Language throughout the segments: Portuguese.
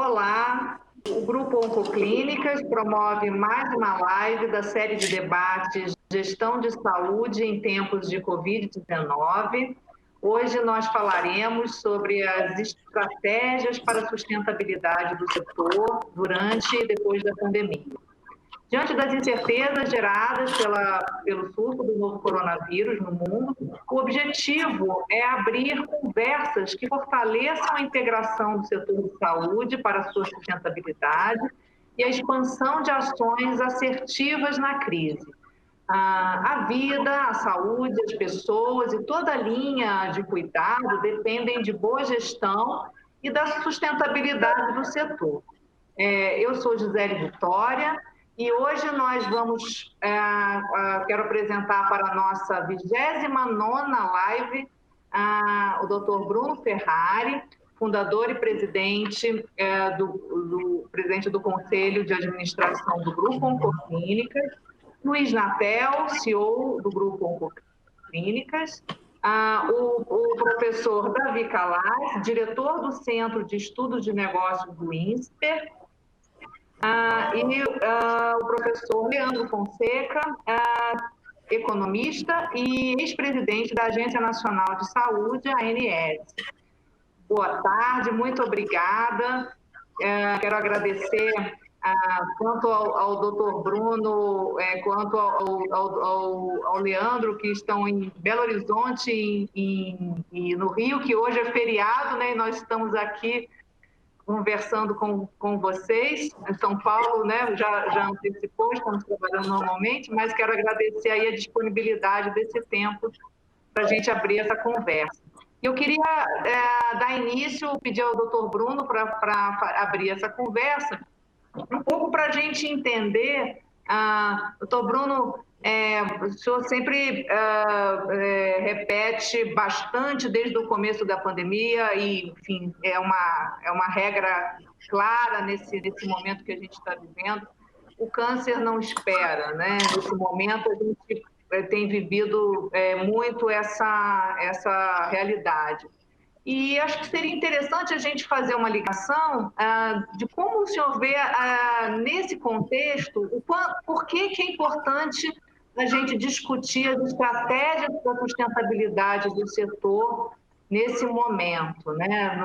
Olá, o Grupo Oncoclínicas promove mais uma live da série de debates Gestão de Saúde em Tempos de Covid-19. Hoje nós falaremos sobre as estratégias para a sustentabilidade do setor durante e depois da pandemia. Diante das incertezas geradas pelo surto do novo coronavírus no mundo, o objetivo é abrir conversas que fortaleçam a integração do setor de saúde para a sua sustentabilidade e a expansão de ações assertivas na crise. A vida, a saúde, as pessoas e toda a linha de cuidado dependem de boa gestão e da sustentabilidade do setor. Eu sou Gisele Vitória e hoje nós vamos, quero apresentar para a nossa 29ª live o Dr. Bruno Ferrari, fundador e presidente presidente do Conselho de Administração do Grupo Oncoclínicas, Luiz Natel, CEO do Grupo Oncoclínicas, o professor Davi Calais, diretor do Centro de Estudos de Negócios do INSPER, e o professor Leandro Fonseca, economista e ex-presidente da Agência Nacional de Saúde, ANS. Boa tarde, muito obrigada. Quero agradecer tanto ao doutor Bruno quanto ao Leandro, que estão em Belo Horizonte e no Rio, que hoje é feriado, né? E nós estamos aqui conversando com vocês. Em São Paulo, né, já antecipou, estamos trabalhando normalmente, mas quero agradecer aí a disponibilidade desse tempo para a gente abrir essa conversa. Eu queria dar início, pedir ao doutor Bruno para abrir essa conversa, um pouco para a gente entender, doutor Bruno, o senhor sempre repete bastante desde o começo da pandemia e, enfim, é uma regra clara nesse momento que a gente está vivendo. O câncer não espera, né? Nesse momento a gente tem vivido muito essa realidade. E acho que seria interessante a gente fazer uma ligação de como o senhor vê, nesse contexto, por que é importante a gente discutir as estratégias da sustentabilidade do setor nesse momento, né?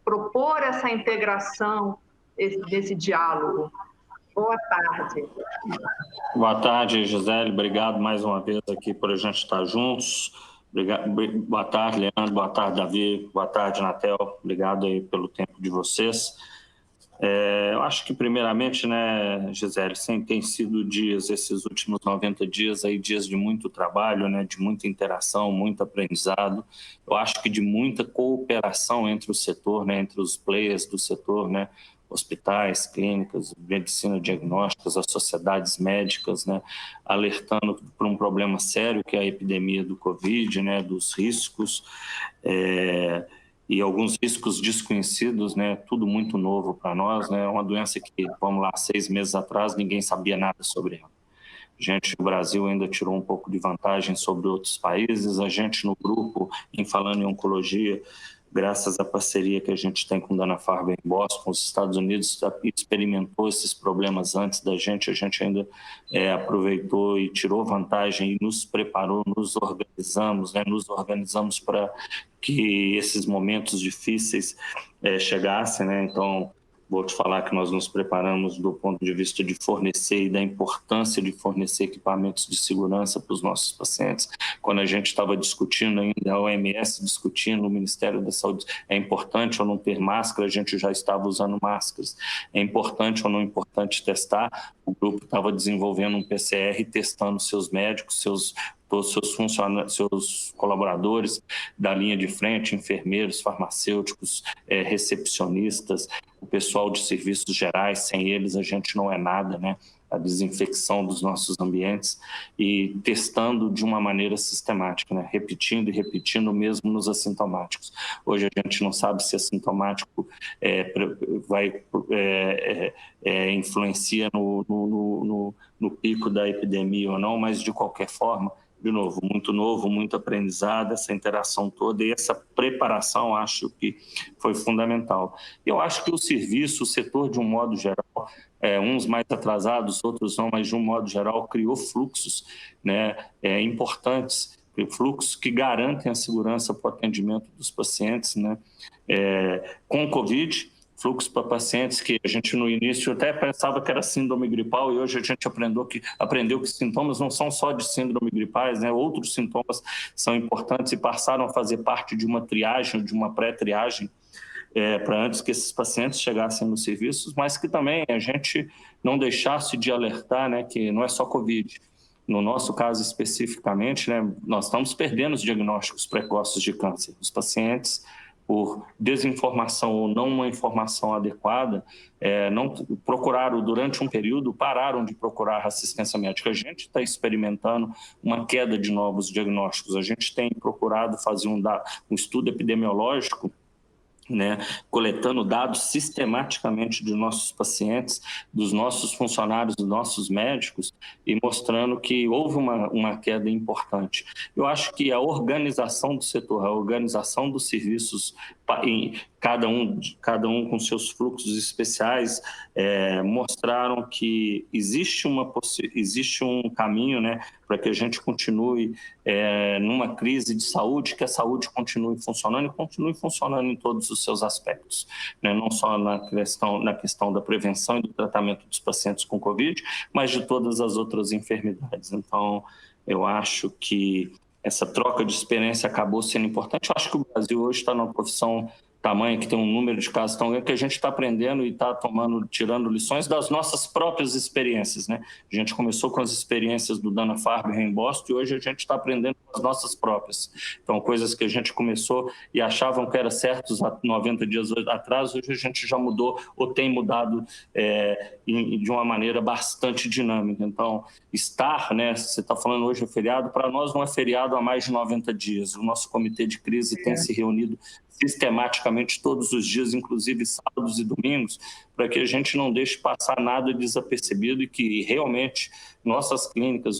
Propor essa integração, desse diálogo. Boa tarde. Boa tarde, Gisele. Obrigado mais uma vez aqui por a gente estar juntos. Obrigado. Boa tarde, Leandro. Boa tarde, Davi. Boa tarde, Natel. Obrigado aí pelo tempo de vocês. Eu acho que, primeiramente, né, Gisele, tem sido dias, esses últimos 90 dias, aí, dias de muito trabalho, né, de muita interação, muito aprendizado. Eu acho que de muita cooperação entre o setor, né, entre os players do setor, né, hospitais, clínicas, medicina diagnósticas, as sociedades médicas, né, alertando para um problema sério que é a epidemia do Covid, né, dos riscos, e alguns riscos desconhecidos, né, tudo muito novo para nós, né, uma doença que, vamos lá, 6 meses atrás, ninguém sabia nada sobre ela. O Brasil ainda tirou um pouco de vantagem sobre outros países, a gente no grupo, falando em oncologia, graças à parceria que a gente tem com Dana-Farber em Boston, os Estados Unidos experimentou esses problemas antes da gente, a gente ainda aproveitou e tirou vantagem e nos preparou, nos organizamos para que esses momentos difíceis chegassem, né? Então, vou te falar que nós nos preparamos do ponto de vista de fornecer e da importância de fornecer equipamentos de segurança para os nossos pacientes. Quando a gente estava discutindo ainda, a OMS discutindo, o Ministério da Saúde, é importante ou não ter máscara, a gente já estava usando máscaras. É importante ou não importante testar, o grupo estava desenvolvendo um PCR, testando seus médicos, todos seus colaboradores da linha de frente, enfermeiros, farmacêuticos, recepcionistas, o pessoal de serviços gerais, sem eles a gente não é nada, né? A desinfecção dos nossos ambientes e testando de uma maneira sistemática, né? Repetindo e repetindo mesmo nos assintomáticos. Hoje a gente não sabe se assintomático influencia no pico da epidemia ou não, mas de qualquer forma de novo, muito aprendizado, essa interação toda e essa preparação, acho que foi fundamental. Eu acho que o serviço, o setor de um modo geral, uns mais atrasados, outros não, mas de um modo geral criou fluxos, né, importantes, fluxos que garantem a segurança para o atendimento dos pacientes, né, com o Covid, fluxo para pacientes que a gente no início até pensava que era síndrome gripal e hoje a gente aprendeu que sintomas não são só de síndrome gripais, né? Outros sintomas são importantes e passaram a fazer parte de uma triagem, de uma pré-triagem, para antes que esses pacientes chegassem nos serviços, mas que também a gente não deixasse de alertar, né, que não é só Covid. No nosso caso especificamente, né, nós estamos perdendo os diagnósticos precoces de câncer. Os pacientes, por desinformação ou não uma informação adequada, não procuraram durante um período, pararam de procurar assistência médica. A gente está experimentando uma queda de novos diagnósticos. A gente tem procurado fazer um estudo epidemiológico, né, coletando dados sistematicamente dos nossos pacientes, dos nossos funcionários, dos nossos médicos, e mostrando que houve uma queda importante. Eu acho que a organização do setor, a organização dos serviços, cada um com seus fluxos especiais, mostraram que existe um caminho, né, para que a gente continue numa crise de saúde, que a saúde continue funcionando e continue funcionando em todos os seus aspectos, né? Não só na questão da prevenção e do tratamento dos pacientes com Covid, mas de todas as outras enfermidades. Então, eu acho que essa troca de experiência acabou sendo importante. Eu acho que o Brasil hoje está numa profissão tamanho, que tem um número de casos tão grande, que a gente está aprendendo e está tirando lições das nossas próprias experiências, né? A gente começou com as experiências do Dana-Farber em Boston e hoje a gente está aprendendo com as nossas próprias. Então, coisas que a gente começou e achavam que eram certos há 90 dias atrás, hoje a gente já mudou ou tem mudado de uma maneira bastante dinâmica. Então, né, você está falando hoje é feriado, para nós não é feriado há mais de 90 dias. O nosso comitê de crise tem se reunido sistematicamente todos os dias, inclusive sábados e domingos, para que a gente não deixe passar nada desapercebido e que realmente nossas clínicas,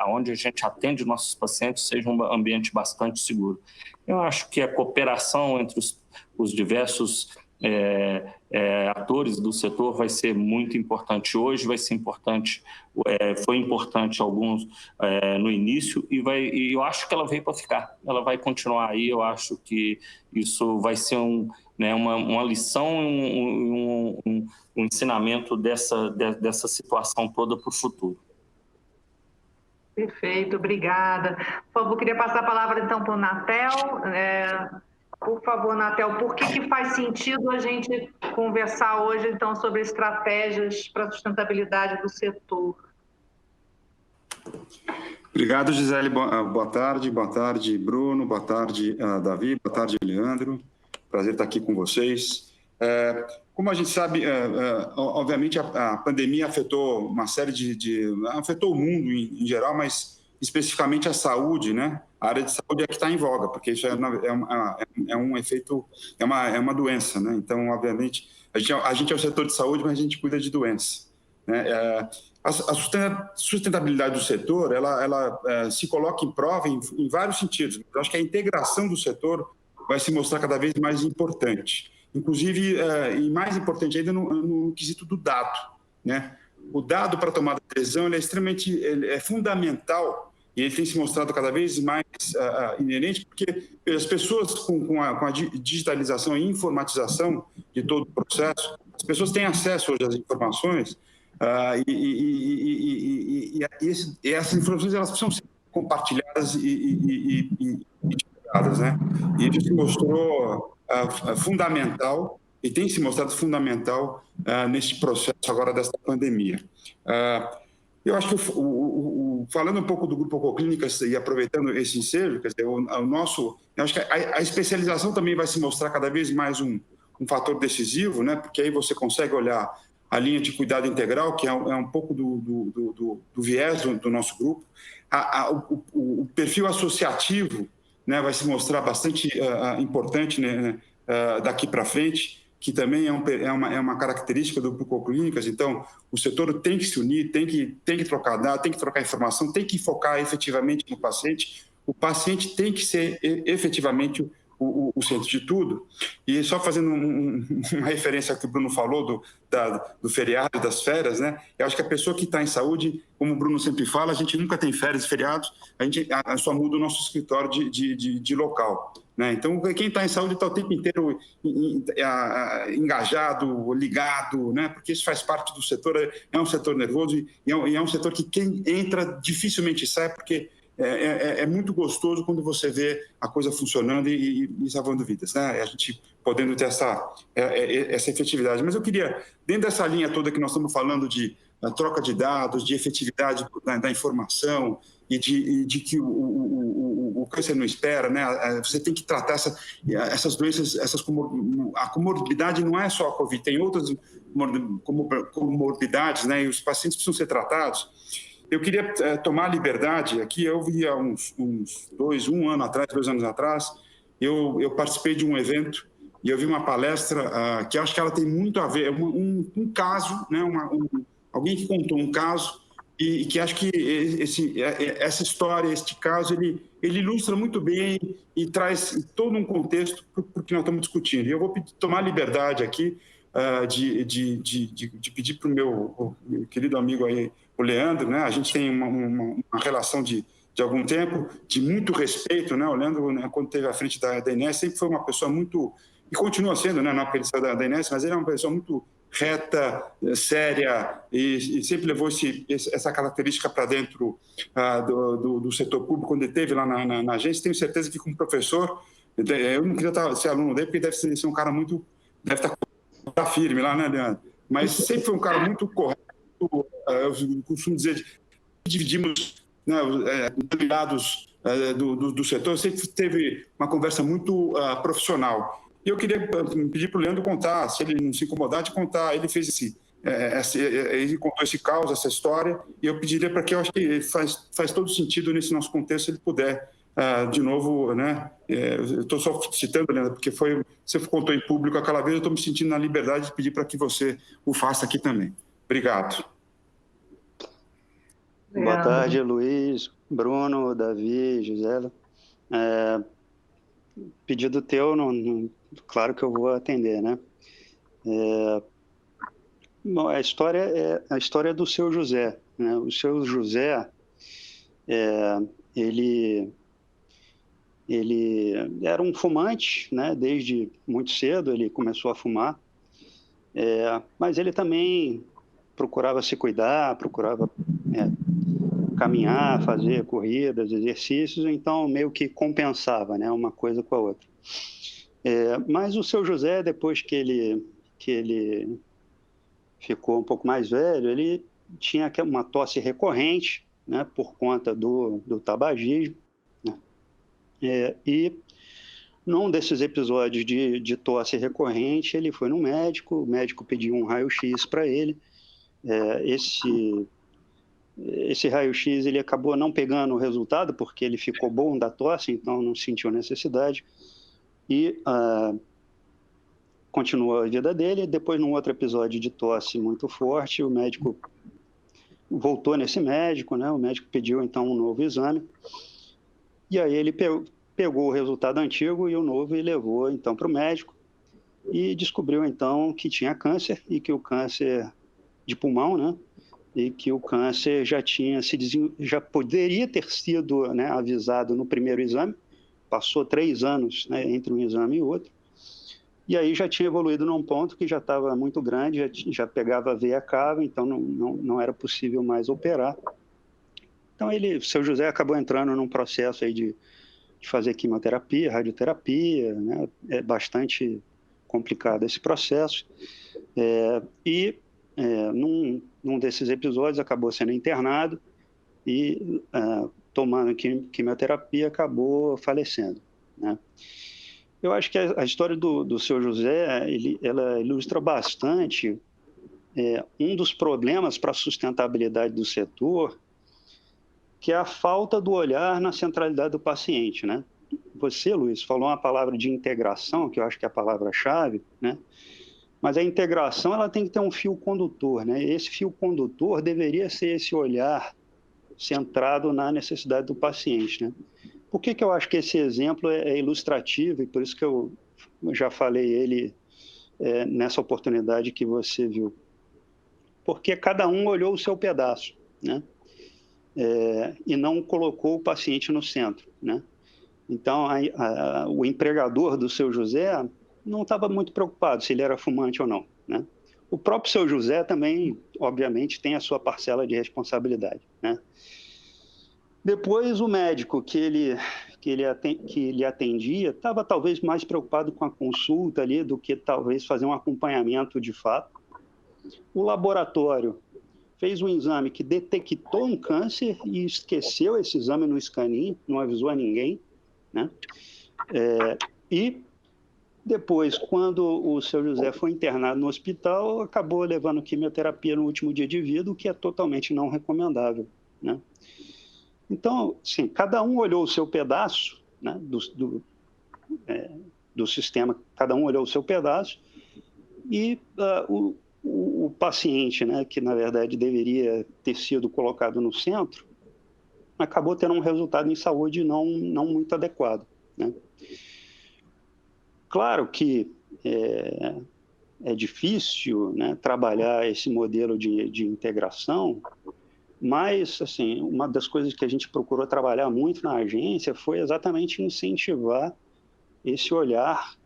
onde a gente atende nossos pacientes, seja um ambiente bastante seguro. Eu acho que a cooperação entre os diversos atores do setor vai ser muito importante hoje, vai ser importante, foi importante alguns no início e eu acho que ela veio para ficar, ela vai continuar aí. Eu acho que isso vai ser uma lição, um ensinamento dessa situação toda para o futuro. Perfeito, obrigada. Por favor, queria passar a palavra então para o Natel. Por favor, Natel, por que faz sentido a gente conversar hoje, então, sobre estratégias para a sustentabilidade do setor? Obrigado, Gisele. Boa tarde, Bruno. Boa tarde, Davi. Boa tarde, Leandro. Prazer estar aqui com vocês. Como a gente sabe, obviamente, a pandemia afetou uma série afetou o mundo em geral, mas especificamente a saúde, né? A área de saúde é que está em voga, porque isso é um efeito, é uma doença, né? Então, obviamente, a gente é o setor de saúde, mas a gente cuida de doença, né? A sustentabilidade do setor, ela se coloca em prova em vários sentidos. Eu acho que a integração do setor vai se mostrar cada vez mais importante, inclusive, e mais importante ainda no quesito do dado, né? O dado para tomada de decisão ele é fundamental e ele tem se mostrado cada vez mais inerente, porque as pessoas com a digitalização e informatização de todo o processo, as pessoas têm acesso hoje às informações e essas informações elas precisam ser compartilhadas e divulgadas, né? E isso se mostrou fundamental e tem se mostrado fundamental neste processo agora desta pandemia. Eu acho que, falando um pouco do Grupo Ococlínicas e aproveitando esse ensejo, quer dizer, eu acho que a especialização também vai se mostrar cada vez mais um fator decisivo, né? Porque aí você consegue olhar a linha de cuidado integral, que é um pouco do viés do nosso grupo. O perfil associativo, né, vai se mostrar bastante importante, né, daqui para frente, que também é uma característica do Bucoclínicas. Então, o setor tem que se unir, tem que trocar dados, tem que trocar informação, tem que focar efetivamente no paciente. O paciente tem que ser efetivamente o centro de tudo. E só fazendo uma referência ao que o Bruno falou do feriado, das férias, né? Eu acho que a pessoa que está em saúde, como o Bruno sempre fala, a gente nunca tem férias e feriados, a gente só muda o nosso escritório de local, né? Então, quem está em saúde está o tempo inteiro engajado, ligado, né? Porque isso faz parte do setor, é um setor nervoso e é um setor que quem entra dificilmente sai, porque é muito gostoso quando você vê a coisa funcionando e salvando vidas, né? A gente podendo ter essa efetividade. Mas eu queria, dentro dessa linha toda que nós estamos falando de troca de dados, de efetividade da informação e de que o câncer não espera, né? Você tem que tratar essas doenças, a comorbidade não é só a Covid, tem outras comorbidades, né? E os pacientes precisam ser tratados. Eu queria tomar a liberdade aqui. Eu vi há um ano atrás, 2 anos atrás, eu participei de um evento e eu vi uma palestra que acho que ela tem muito a ver, um caso, né, alguém que contou um caso e que acho que essa história, este caso, ele ilustra muito bem e traz todo um contexto para o que nós estamos discutindo. E eu vou tomar a liberdade aqui de pedir para o meu querido amigo aí, o Leandro, né? A gente tem uma relação de algum tempo, de muito respeito, né? O Leandro, né, quando esteve à frente da Inés, sempre foi uma pessoa muito, e continua sendo, né, na aparição da Inés, mas ele é uma pessoa muito reta, séria, e sempre levou essa característica para dentro do setor público, quando ele esteve lá na agência. Tenho certeza que como professor, eu não queria ser aluno dele, porque deve ser um cara muito, deve estar firme lá, né, Leandro? Mas sempre foi um cara muito correto. Eu costumo dizer, dividimos, né, dados do setor, sempre teve uma conversa muito profissional. E eu queria pedir para o Leandro contar, se ele não se incomodar de contar. Ele fez ele contou esse caos, essa história, e eu pediria para que, eu acho que faz todo sentido nesse nosso contexto, se ele puder, de novo, né? Eu estou só citando, Leandro, porque você contou em público aquela vez, eu estou me sentindo na liberdade de pedir para que você o faça aqui também. Obrigado. Boa tarde, Luiz, Bruno, Davi, Gisela. Pedido teu, claro que eu vou atender, né? Bom, a história é a história do seu José, né? O seu José, ele era um fumante, né? Desde muito cedo ele começou a fumar, mas ele também procurava se cuidar, procurava caminhar, fazer corridas, exercícios, então meio que compensava, né, uma coisa com a outra. Mas o seu José, depois que ele ficou um pouco mais velho, ele tinha uma tosse recorrente, né, por conta do tabagismo, né? E num desses episódios de tosse recorrente, ele foi no médico, o médico pediu um raio-x para ele. Esse raio-x ele acabou não pegando o resultado, porque ele ficou bom da tosse, então não sentiu necessidade, e continuou a vida dele. Depois, num outro episódio de tosse muito forte, o médico voltou nesse médico, né? O médico pediu, então, um novo exame, e aí ele pegou o resultado antigo e o novo e levou, então, para o médico, e descobriu, então, que tinha câncer, e que o câncer de pulmão, né? E que o câncer já poderia ter sido, né, avisado no primeiro exame. Passou 3 anos, né, entre um exame e outro, e aí já tinha evoluído num ponto que já estava muito grande, já pegava veia cava, então não era possível mais operar. Então seu José acabou entrando num processo aí de fazer quimioterapia, radioterapia, né? É bastante complicado esse processo, num desses episódios acabou sendo internado e tomando quimioterapia acabou falecendo, né? Eu acho que a história do seu José, ela ilustra bastante um dos problemas para a sustentabilidade do setor, que é a falta do olhar na centralidade do paciente, né? Você, Luiz, falou uma palavra de integração, que eu acho que é a palavra-chave, né? Mas a integração ela tem que ter um fio condutor, né? Esse fio condutor deveria ser esse olhar centrado na necessidade do paciente, né? Por que eu acho que esse exemplo é ilustrativo e por isso que eu já falei ele nessa oportunidade que você viu? Porque cada um olhou o seu pedaço, né? E não colocou o paciente no centro, né? Então, o empregador do seu José não estava muito preocupado se ele era fumante ou não, né? O próprio seu José também, obviamente, tem a sua parcela de responsabilidade, né? Depois, o médico que ele atendia estava talvez mais preocupado com a consulta ali do que talvez fazer um acompanhamento de fato. O laboratório fez um exame que detectou um câncer e esqueceu esse exame no escaninho, não avisou a ninguém, né? E depois, quando o seu José foi internado no hospital, acabou levando quimioterapia no último dia de vida, o que é totalmente não recomendável, né? Então, sim, cada um olhou o seu pedaço, né, do sistema, cada um olhou o seu pedaço, e o paciente, né, que na verdade deveria ter sido colocado no centro, acabou tendo um resultado em saúde não muito adequado, né? Claro que é difícil, né, trabalhar esse modelo de integração, mas, assim, uma das coisas que a gente procurou trabalhar muito na agência foi exatamente incentivar esse olhar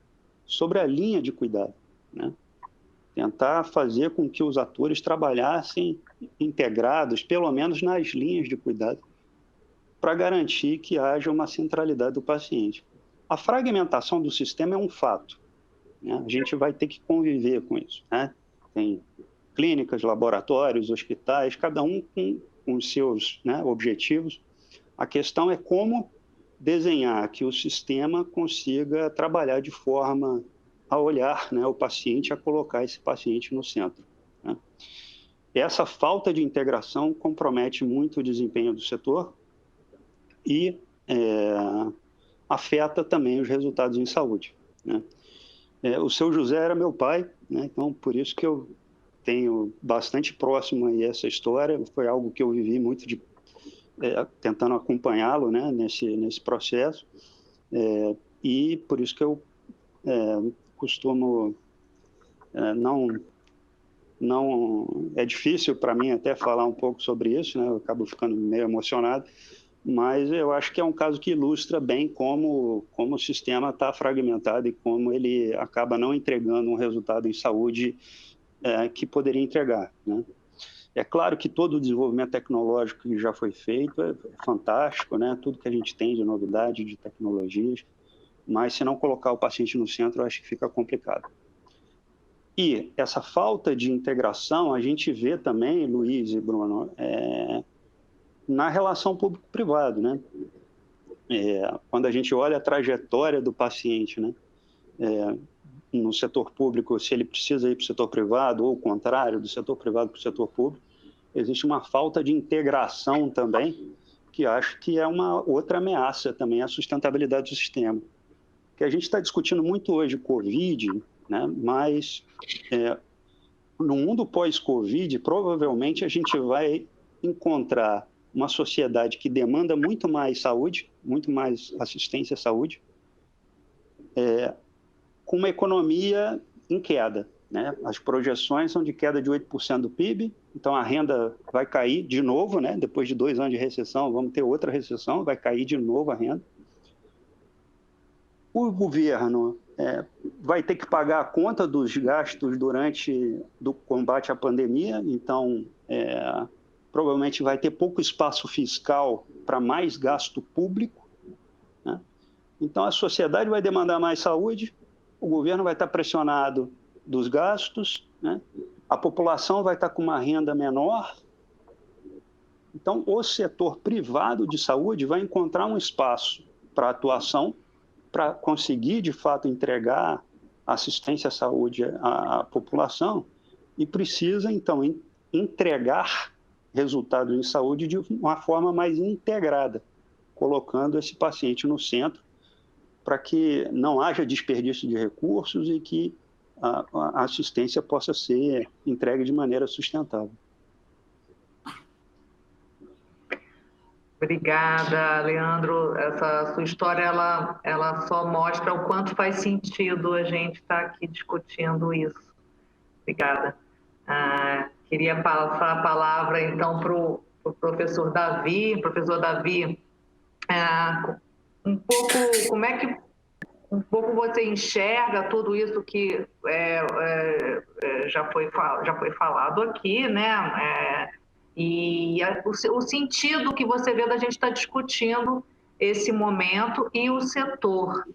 sobre a linha de cuidado, né? Tentar fazer com que os atores trabalhassem integrados, pelo menos nas linhas de cuidado, para garantir que haja uma centralidade do paciente. A fragmentação do sistema é um fato, né? A gente vai ter que conviver com isso, né? Tem clínicas, laboratórios, hospitais, cada um com os seus, né, objetivos. A questão é como desenhar que o sistema consiga trabalhar de forma a olhar, né, o paciente, a colocar esse paciente no centro, né? Essa falta de integração compromete muito o desempenho do setor e afeta também os resultados em saúde, né? O seu José era meu pai, né? Então, por isso que eu tenho bastante próximo aí essa história. Foi algo que eu vivi muito tentando acompanhá-lo, né, nesse processo. E por isso que eu costumo não é difícil para mim até falar um pouco sobre isso, né? Eu acabo ficando meio emocionado, mas eu acho que é um caso que ilustra bem como o sistema está fragmentado e como ele acaba não entregando um resultado em saúde que poderia entregar, né? É claro que todo o desenvolvimento tecnológico que já foi feito é fantástico, né? Tudo que a gente tem de novidade, de tecnologias, mas se não colocar o paciente no centro, eu acho que fica complicado. E essa falta de integração a gente vê também, Luiz e Bruno, na relação público-privado, né? Quando a gente olha a trajetória do paciente, né? No setor público, se ele precisa ir para o setor privado, ou o contrário, do setor privado para o setor público, existe uma falta de integração também, que acho que é uma outra ameaça também à sustentabilidade do sistema. Que a gente está discutindo muito hoje Covid, né? Mas no mundo pós-Covid, provavelmente a gente vai encontrar uma sociedade que demanda muito mais saúde, muito mais assistência à saúde, com uma economia em queda, né? As projeções são de queda de 8% do PIB, então a renda vai cair de novo, né? Depois de 2 anos de recessão, vamos ter outra recessão, vai cair de novo a renda. O governo vai ter que pagar a conta dos gastos durante o combate à pandemia, então provavelmente vai ter pouco espaço fiscal para mais gasto público, né? Então a sociedade vai demandar mais saúde, o governo vai estar pressionado dos gastos, né? A população vai estar com uma renda menor. Então, o setor privado de saúde vai encontrar um espaço para atuação, para conseguir, de fato, entregar assistência à saúde à população e precisa, então, entregar resultados em saúde de uma forma mais integrada, colocando esse paciente no centro, para que não haja desperdício de recursos e que a assistência possa ser entregue de maneira sustentável. Obrigada, Leandro. Essa sua história, ela só mostra o quanto faz sentido a gente estar aqui discutindo isso. Obrigada. Queria passar a palavra, então, para o professor Davi. Professor Davi, como é que você enxerga tudo isso que já foi falado aqui, né? E o sentido que você vê da gente estar discutindo esse momento e o setor.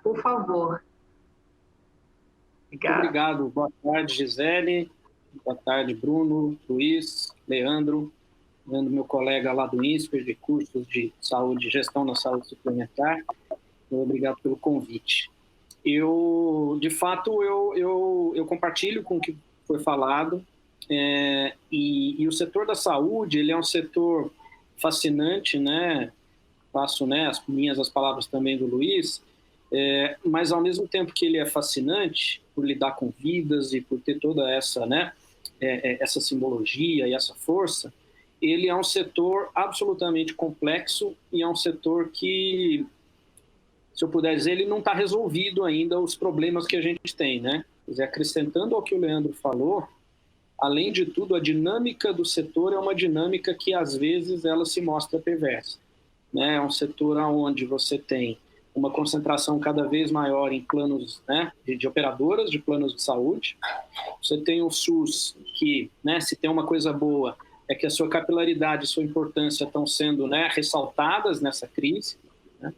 Por favor. Muito obrigado. Boa tarde, Gisele. Boa tarde, Bruno, Luiz, Leandro, meu colega lá do INSPER, de cursos de saúde, gestão na saúde suplementar. Obrigado pelo convite. De fato, eu compartilho com o que foi falado. E o setor da saúde, ele é um setor fascinante, né? Faço, né, as palavras também do Luiz, mas ao mesmo tempo que ele é fascinante por lidar com vidas e por ter toda essa, né, essa simbologia e essa força, ele é um setor absolutamente complexo e é um setor que, se eu puder dizer, ele não está resolvido ainda os problemas que a gente tem, né? Quer dizer, acrescentando ao que o Leandro falou, além de tudo, a dinâmica do setor é uma dinâmica que, às vezes, ela se mostra perversa, né? É um setor onde você tem uma concentração cada vez maior em planos, né, de operadoras de planos de saúde. Você tem o SUS, que, né, se tem uma coisa boa, é que a sua capilaridade e sua importância estão sendo, né, ressaltadas nessa crise, né,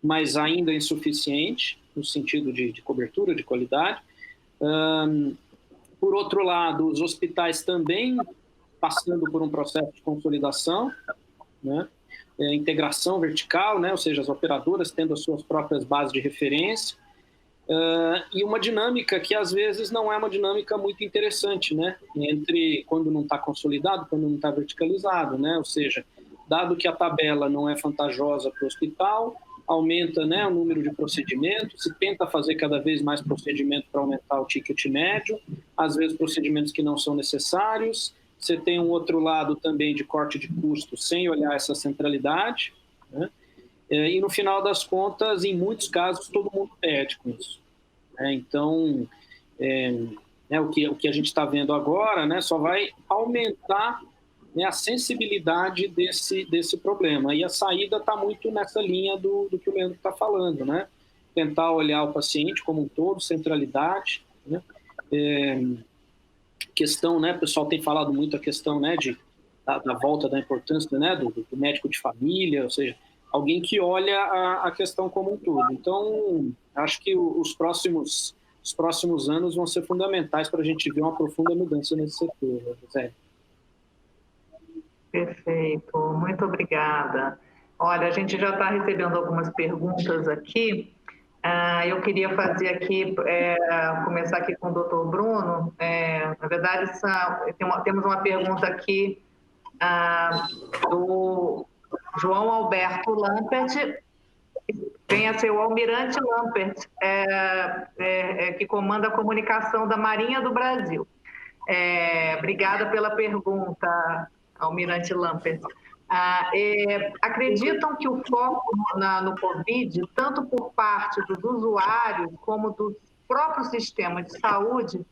mas ainda insuficiente, no sentido de cobertura, de qualidade. Por outro lado, os hospitais também passando por um processo de consolidação, né? Integração vertical, né? Ou seja, as operadoras tendo as suas próprias bases de referência, e uma dinâmica que às vezes não é uma dinâmica muito interessante, né? Entre quando não está consolidado, quando não está verticalizado, né? Ou seja, dado que a tabela não é vantajosa para o hospital, aumenta, né, o número de procedimentos, se tenta fazer cada vez mais procedimentos para aumentar o ticket médio, às vezes procedimentos que não são necessários. Você tem um outro lado também de corte de custos sem olhar essa centralidade, né? E no final das contas, em muitos casos, todo mundo perde com isso. Então, o que a gente está vendo agora, né, só vai aumentar, né, a sensibilidade desse problema. E a saída está muito nessa linha do que o Leandro está falando, né? Tentar olhar o paciente como um todo, centralidade, né? Questão, né, o pessoal tem falado muito a questão, né, da volta da importância, né, do médico de família, ou seja, alguém que olha a questão como um todo. Então, acho que os próximos anos vão ser fundamentais para a gente ver uma profunda mudança nesse setor, José. Perfeito, muito obrigada. Olha, a gente já está recebendo algumas perguntas aqui. Eu queria fazer aqui, começar aqui com o doutor Bruno. Na verdade, temos uma pergunta aqui do João Alberto Lampert, vem a ser o Almirante Lampert, que comanda a comunicação da Marinha do Brasil. Obrigada pela pergunta, Almirante Lampert. Acreditam que o foco no Covid, tanto por parte dos usuários como do próprio sistema de saúde,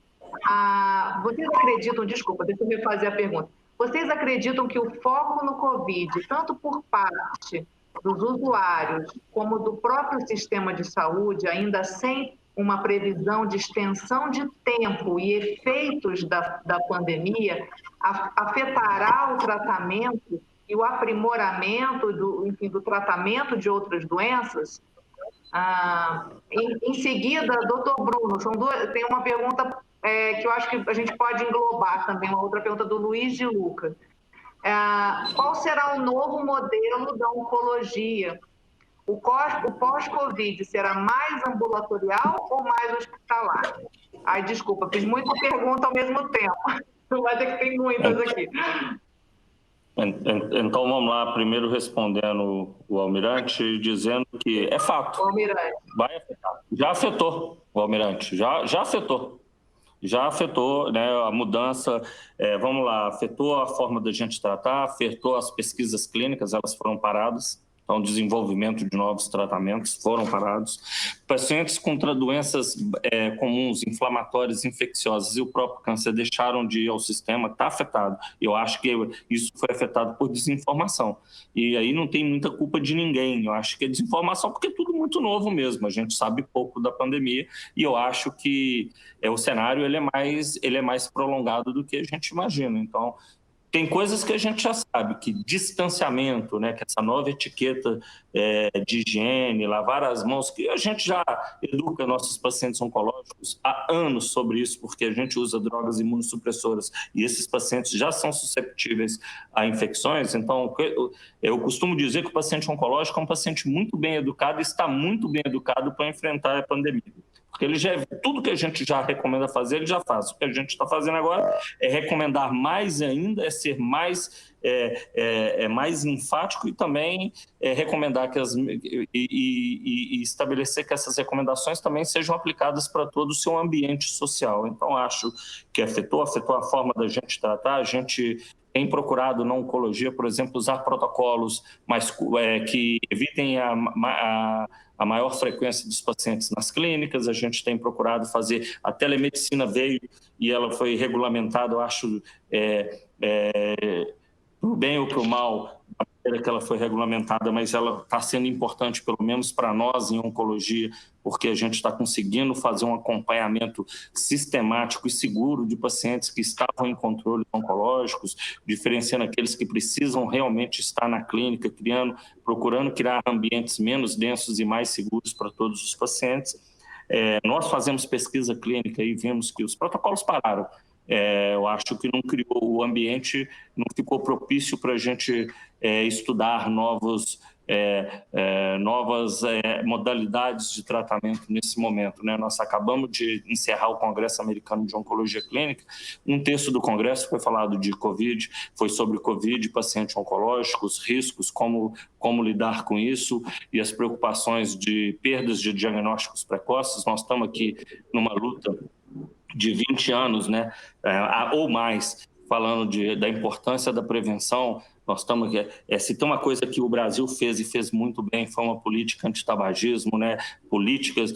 vocês acreditam, desculpa, deixa eu refazer a pergunta, vocês acreditam que o foco no Covid, tanto por parte dos usuários como do próprio sistema de saúde, ainda sem uma previsão de extensão de tempo e efeitos da pandemia, afetará o tratamento e o aprimoramento do tratamento de outras doenças? Em seguida, doutor Bruno, tem uma pergunta que eu acho que a gente pode englobar também, uma outra pergunta do Luiz de Luca. Qual será o novo modelo da oncologia? O pós-Covid será mais ambulatorial ou mais hospitalar? Desculpa, fiz muita pergunta ao mesmo tempo, mas é que tem muitas aqui. Então vamos lá, primeiro respondendo o Almirante, dizendo que é fato. Almirante. Vai afetar. Já afetou o Almirante, já afetou. Já afetou, né, a mudança, vamos lá, afetou a forma da gente tratar, afetou as pesquisas clínicas, elas foram paradas. Então, o desenvolvimento de novos tratamentos foram parados. Pacientes com doenças comuns, inflamatórias, infecciosas e o próprio câncer deixaram de ir ao sistema, está afetado. Eu acho que isso foi afetado por desinformação. E aí não tem muita culpa de ninguém. Eu acho que é desinformação porque é tudo muito novo mesmo. A gente sabe pouco da pandemia e eu acho que o cenário ele é mais prolongado do que a gente imagina. Então, tem coisas que a gente já sabe, que distanciamento, né, que essa nova etiqueta de higiene, lavar as mãos, que a gente já educa nossos pacientes oncológicos há anos sobre isso, porque a gente usa drogas imunossupressoras e esses pacientes já são susceptíveis a infecções. Então, eu costumo dizer que o paciente oncológico é um paciente muito bem educado e está muito bem educado para enfrentar a pandemia. Porque ele tudo que a gente já recomenda fazer, ele já faz. O que a gente está fazendo agora é recomendar mais ainda, é ser mais, mais enfático e também recomendar e estabelecer que essas recomendações também sejam aplicadas para todo o seu ambiente social. Então, acho que afetou a forma da gente tratar. A gente tem procurado na oncologia, por exemplo, usar protocolos que evitem a maior frequência dos pacientes nas clínicas. A gente tem procurado fazer, a telemedicina veio e ela foi regulamentada, eu acho, para o bem ou para o mal, a maneira que ela foi regulamentada, mas ela está sendo importante, pelo menos para nós em oncologia, porque a gente está conseguindo fazer um acompanhamento sistemático e seguro de pacientes que estavam em controles oncológicos, diferenciando aqueles que precisam realmente estar na clínica, procurando criar ambientes menos densos e mais seguros para todos os pacientes. Nós fazemos pesquisa clínica e vimos que os protocolos pararam. Eu acho que não criou o ambiente, não ficou propício para a gente estudar novas modalidades de tratamento nesse momento, né? Nós acabamos de encerrar o Congresso Americano de Oncologia Clínica. Um terço do Congresso foi falado de Covid, foi sobre Covid, pacientes oncológicos, riscos, como lidar com isso e as preocupações de perdas de diagnósticos precoces. Nós estamos aqui numa luta de 20 anos, né, ou mais, falando da importância da prevenção. Nós estamos aqui, se tem uma coisa que o Brasil fez e fez muito bem, foi uma política antitabagismo, né, políticas,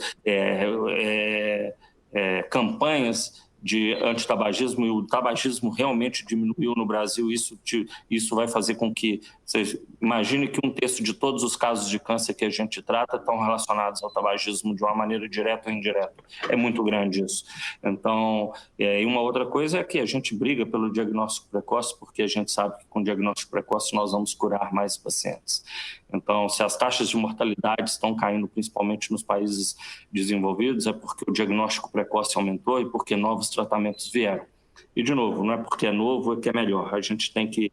campanhas de antitabagismo, e o tabagismo realmente diminuiu no Brasil. Isso vai fazer com que você imagine que um terço de todos os casos de câncer que a gente trata estão relacionados ao tabagismo de uma maneira direta ou indireta. É muito grande isso. Então, e uma outra coisa é que a gente briga pelo diagnóstico precoce, porque a gente sabe que com diagnóstico precoce nós vamos curar mais pacientes. Então, se as taxas de mortalidade estão caindo, principalmente nos países desenvolvidos, é porque o diagnóstico precoce aumentou e porque novos tratamentos vieram. E, de novo, não é porque é novo é que é melhor. A gente tem que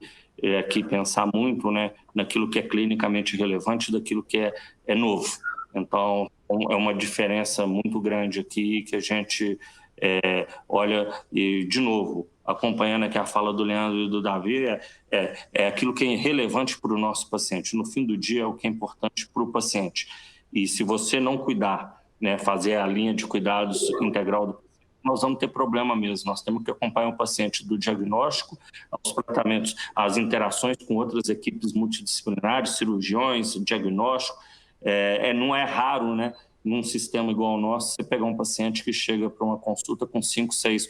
aqui pensar muito, né, naquilo que é clinicamente relevante daquilo que é novo. Então, é uma diferença muito grande aqui que a gente olha e, de novo, acompanhando aqui a fala do Leandro e do Davi, é aquilo que é relevante para o nosso paciente. No fim do dia, é o que é importante para o paciente. E se você não cuidar, né, fazer a linha de cuidados integral do paciente, nós vamos ter problema mesmo. Nós temos que acompanhar o paciente do diagnóstico aos tratamentos, às interações com outras equipes multidisciplinares, cirurgiões, diagnóstico. Não é raro, né, num sistema igual ao nosso, você pegar um paciente que chega para uma consulta com 5, 6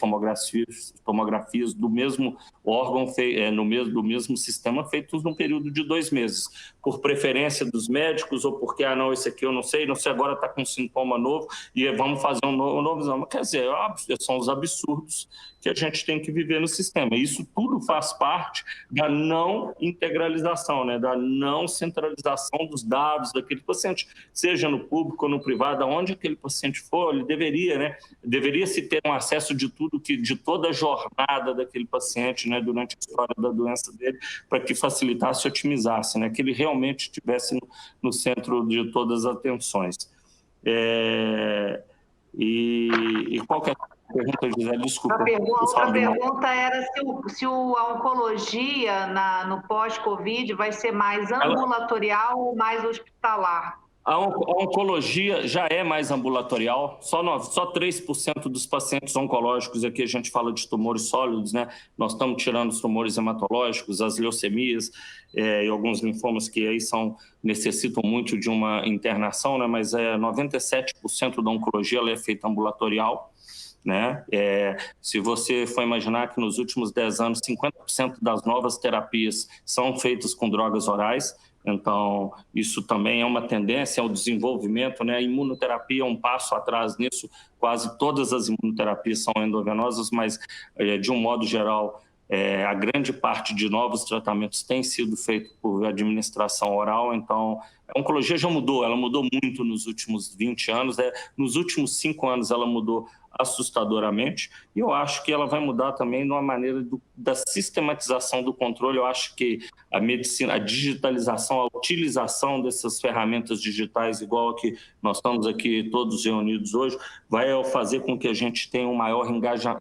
tomografias do mesmo órgão, do mesmo sistema, feitos num período de 2 meses, por preferência dos médicos, ou porque, não, esse aqui eu não sei agora está com um sintoma novo, e vamos fazer um novo exame. Quer dizer, são os absurdos que a gente tem que viver no sistema. Isso tudo faz parte da não integralização, né, da não centralização dos dados daquele paciente, seja no público ou no privado, aonde aquele paciente for, ele deveria se ter um acesso de tudo, de toda a jornada daquele paciente, né, durante a história da doença dele, para que facilitasse e otimizasse, né, que ele realmente estivesse no centro de todas as atenções. E qual que é Pergunta, Gisele, desculpa. A outra pergunta era se a oncologia no pós-Covid vai ser mais ambulatorial ou mais hospitalar? A oncologia já é mais ambulatorial, só 3% dos pacientes oncológicos, aqui a gente fala de tumores sólidos, né? Nós estamos tirando os tumores hematológicos, as leucemias e alguns linfomas que aí necessitam muito de uma internação, né? Mas 97% da oncologia ela é feita ambulatorial, né? Se você for imaginar que nos últimos 10 anos, 50% das novas terapias são feitas com drogas orais, então isso também é uma tendência ao desenvolvimento, né? A imunoterapia é um passo atrás nisso, quase todas as imunoterapias são endovenosas, mas de um modo geral, a grande parte de novos tratamentos tem sido feito por administração oral, então a oncologia já mudou, ela mudou muito nos últimos 20 anos, nos últimos 5 anos ela mudou assustadoramente, e eu acho que ela vai mudar também numa maneira da sistematização do controle. Eu acho que a medicina, a digitalização, a utilização dessas ferramentas digitais, igual a que nós estamos aqui todos reunidos hoje, vai fazer com que a gente tenha um maior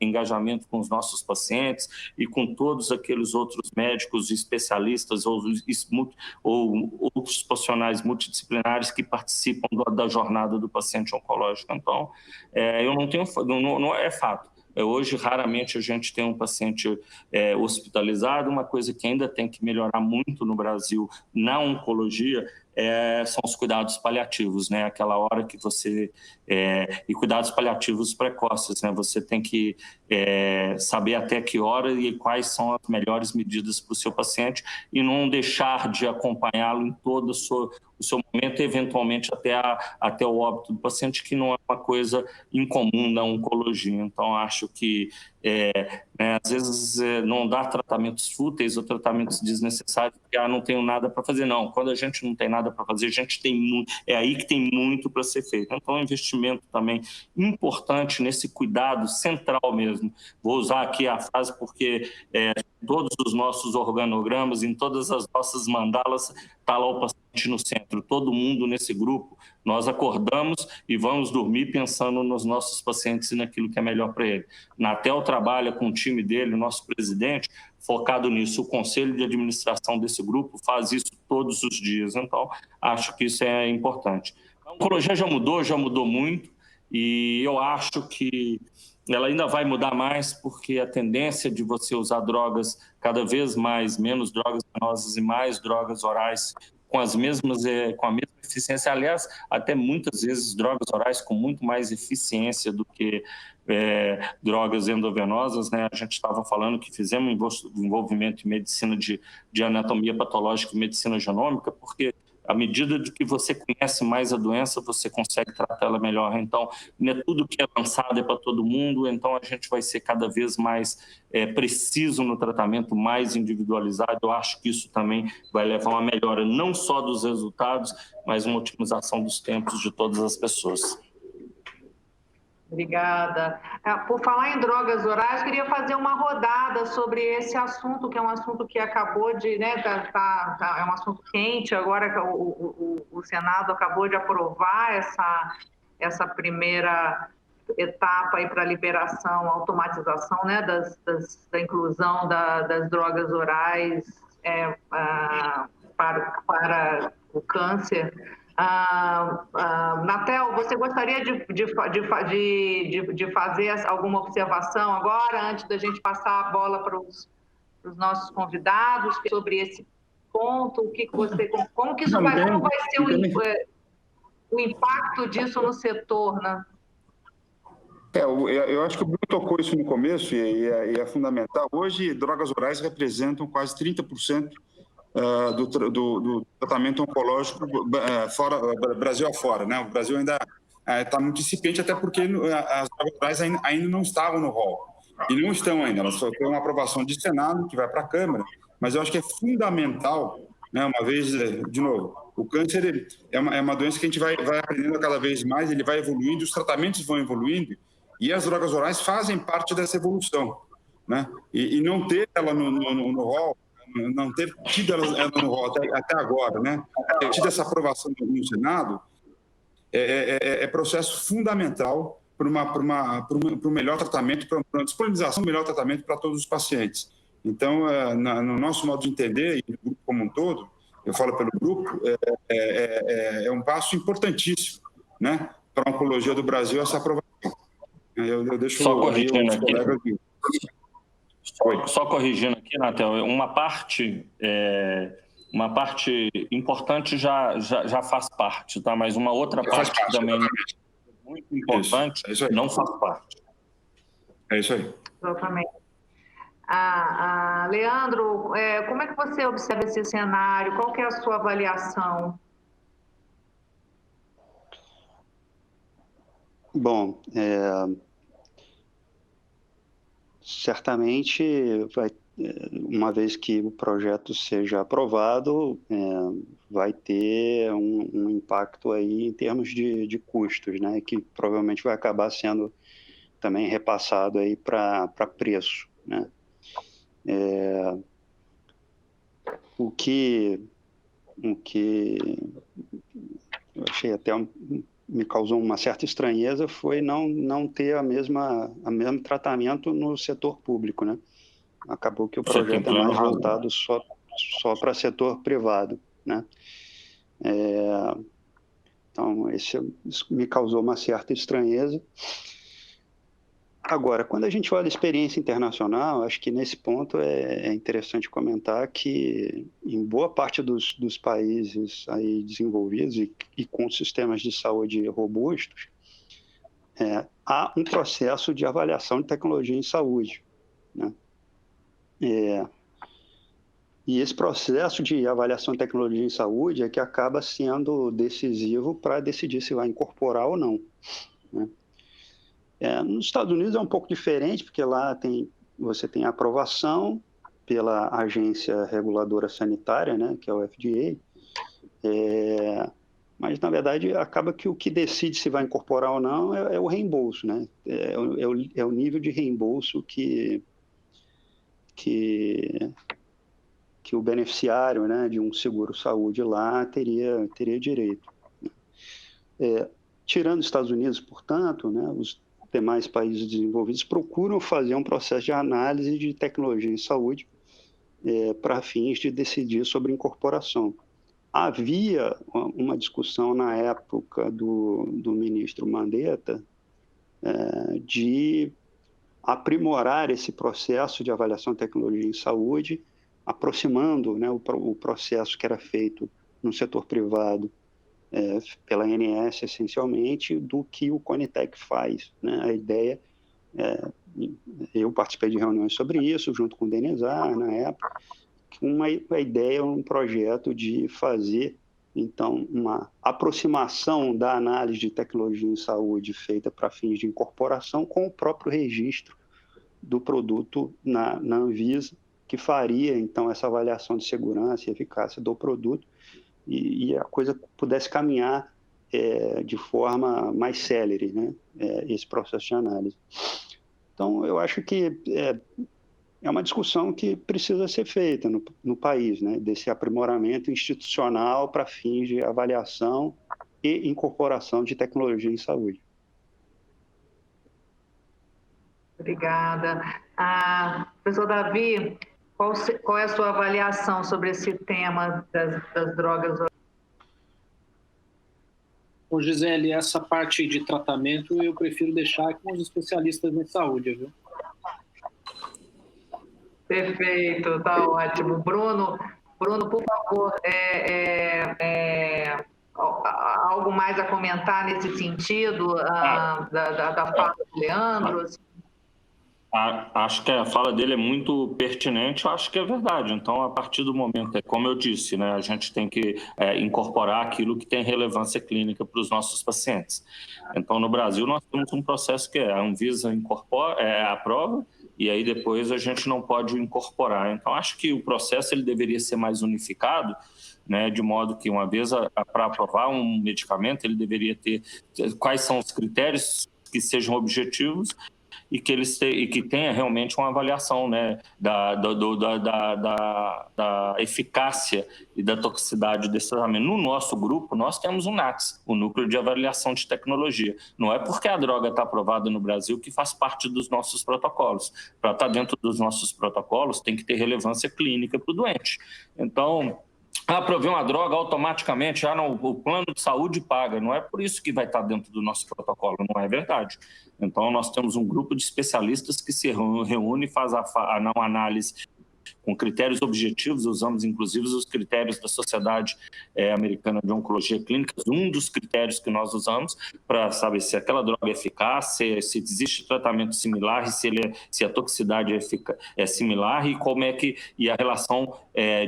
engajamento com os nossos pacientes e com todos aqueles outros médicos especialistas ou outros profissionais multidisciplinares que participam da jornada do paciente oncológico. Então, eu não é fato. Hoje, raramente, a gente tem um paciente hospitalizado. Uma coisa que ainda tem que melhorar muito no Brasil na oncologia são os cuidados paliativos, né? Aquela hora que você... e cuidados paliativos precoces, né? Você tem que saber até que hora e quais são as melhores medidas para o seu paciente e não deixar de acompanhá-lo em todo o seu momento, eventualmente até o óbito do paciente, que não é uma coisa incomum na oncologia. Então, acho que às vezes não dar tratamentos fúteis ou tratamentos desnecessários, porque não tenho nada para fazer. Não, quando a gente não tem nada para fazer, a gente é aí que tem muito para ser feito. Então, um investimento também importante nesse cuidado central mesmo. Vou usar aqui a frase porque todos os nossos organogramas, em todas as nossas mandalas, está lá o paciente no centro. Todo mundo nesse grupo, nós acordamos e vamos dormir pensando nos nossos pacientes e naquilo que é melhor para ele. Natel trabalha com o time dele, o nosso presidente, focado nisso. O conselho de administração desse grupo faz isso todos os dias. Então, acho que isso é importante. A oncologia já mudou muito, e eu acho que ela ainda vai mudar mais, porque a tendência de você usar drogas cada vez mais, menos drogas venosas e mais drogas orais com a mesma eficiência, aliás, até muitas vezes drogas orais com muito mais eficiência do que drogas endovenosas, né? A gente estava falando que fizemos envolvimento em medicina de anatomia patológica e medicina genômica, porque à medida de que você conhece mais a doença, você consegue tratar ela melhor. Então, não é tudo que é lançado para todo mundo, então a gente vai ser cada vez mais preciso no tratamento, mais individualizado. Eu acho que isso também vai levar a uma melhora não só dos resultados, mas uma otimização dos tempos de todas as pessoas. Obrigada. Por falar em drogas orais, queria fazer uma rodada sobre esse assunto, que é um assunto que acabou de... é um assunto quente, agora o Senado acabou de aprovar essa primeira etapa para a liberação, automatização, né, da inclusão das drogas orais para o câncer. Natel, você gostaria de fazer alguma observação agora, antes da gente passar a bola para os nossos convidados, sobre esse ponto? Como vai ser o impacto disso no setor, né? Eu acho que o Bruno tocou isso no começo e é fundamental. Hoje, drogas orais representam quase 30% do tratamento oncológico Brasil afora, né? O Brasil ainda está muito incipiente, até porque as drogas orais ainda não estavam no rol. E não estão ainda, elas só têm uma aprovação de Senado, que vai para a Câmara, mas eu acho que é fundamental, né? Uma vez, de novo, o câncer é uma doença que a gente vai aprendendo cada vez mais, ele vai evoluindo, os tratamentos vão evoluindo, e as drogas orais fazem parte dessa evolução, né? E não ter ela no rol, não ter tido ela no rol até agora, né? Ter tido essa aprovação no Senado é processo fundamental um melhor tratamento, para uma disponibilização do melhor tratamento para todos os pacientes. Então, no nosso modo de entender, e no grupo como um todo, eu falo pelo grupo, é um passo importantíssimo, né, para a oncologia do Brasil essa aprovação. Eu deixo só corrigindo aqui. Colegas... Só corrigindo aqui, Natel, uma parte importante já faz parte, tá? Mas uma outra parte também muito importante não faz parte. É isso aí. Exatamente. Leandro, como é que você observa esse cenário? Qual que é a sua avaliação? Bom, certamente, uma vez que o projeto seja aprovado, vai ter um impacto aí em termos de custos, né, que provavelmente vai acabar sendo também repassado aí para preço, né. O que eu achei até me causou uma certa estranheza foi não ter o mesmo tratamento no setor público, né? Acabou que o projeto é mais voltado só para setor privado, né? Então, isso me causou uma certa estranheza. Agora, quando a gente olha a experiência internacional, acho que nesse ponto é interessante comentar que em boa parte dos países aí desenvolvidos e com sistemas de saúde robustos, há um processo de avaliação de tecnologia em saúde, né? E esse processo de avaliação de tecnologia em saúde é que acaba sendo decisivo para decidir se vai incorporar ou não, né? Nos Estados Unidos é um pouco diferente, porque lá você tem aprovação pela agência reguladora sanitária, né, que é o FDA, mas, na verdade, acaba que o que decide se vai incorporar ou não é o reembolso, né? É o nível de reembolso que o beneficiário, né, de um seguro-saúde lá teria direito. Tirando os Estados Unidos, portanto, né, os demais países desenvolvidos procuram fazer um processo de análise de tecnologia em saúde para fins de decidir sobre incorporação. Havia uma discussão na época do ministro Mandetta de aprimorar esse processo de avaliação de tecnologia em saúde, aproximando, né, o processo que era feito no setor privado pela ANS, essencialmente, do que o Conitec faz, né? A ideia, eu participei de reuniões sobre isso, junto com o Denizar, na época, a ideia é um projeto de fazer, então, uma aproximação da análise de tecnologia em saúde feita para fins de incorporação com o próprio registro do produto na Anvisa, que faria, então, essa avaliação de segurança e eficácia do produto, e a coisa pudesse caminhar de forma mais célere, né, esse processo de análise. Então, eu acho que é uma discussão que precisa ser feita no país, né, desse aprimoramento institucional para fins de avaliação e incorporação de tecnologia em saúde. Obrigada. Professor Davi, qual é a sua avaliação sobre esse tema das drogas? Bom, Gisele, essa parte de tratamento eu prefiro deixar com os especialistas em saúde, viu? Perfeito, tá ótimo. Bruno, por favor, algo mais a comentar nesse sentido da fala do Leandro? Acho que a fala dele é muito pertinente, acho que é verdade. Então, a partir do momento, como eu disse, né, a gente tem que incorporar aquilo que tem relevância clínica para os nossos pacientes. Então, no Brasil, nós temos um processo que a Anvisa aprova, e aí depois a gente não pode incorporar. Então, acho que o processo ele deveria ser mais unificado, né, de modo que, uma vez para aprovar um medicamento, ele deveria ter quais são os critérios que sejam objetivos, e que tenha realmente uma avaliação, né, da eficácia e da toxicidade desse tratamento. No nosso grupo, nós temos o NATS, o Núcleo de Avaliação de Tecnologia. Não é porque a droga está aprovada no Brasil que faz parte dos nossos protocolos. Para estar dentro dos nossos protocolos, tem que ter relevância clínica para o doente. Então, aprovei uma droga, automaticamente, o plano de saúde paga. Não é por isso que vai estar dentro do nosso protocolo, não é verdade. Então, nós temos um grupo de especialistas que se reúne e faz a análise com critérios objetivos, usamos inclusive os critérios da Sociedade Americana de Oncologia Clínica, um dos critérios que nós usamos para saber se aquela droga é eficaz, se existe tratamento similar, se a toxicidade é similar e a relação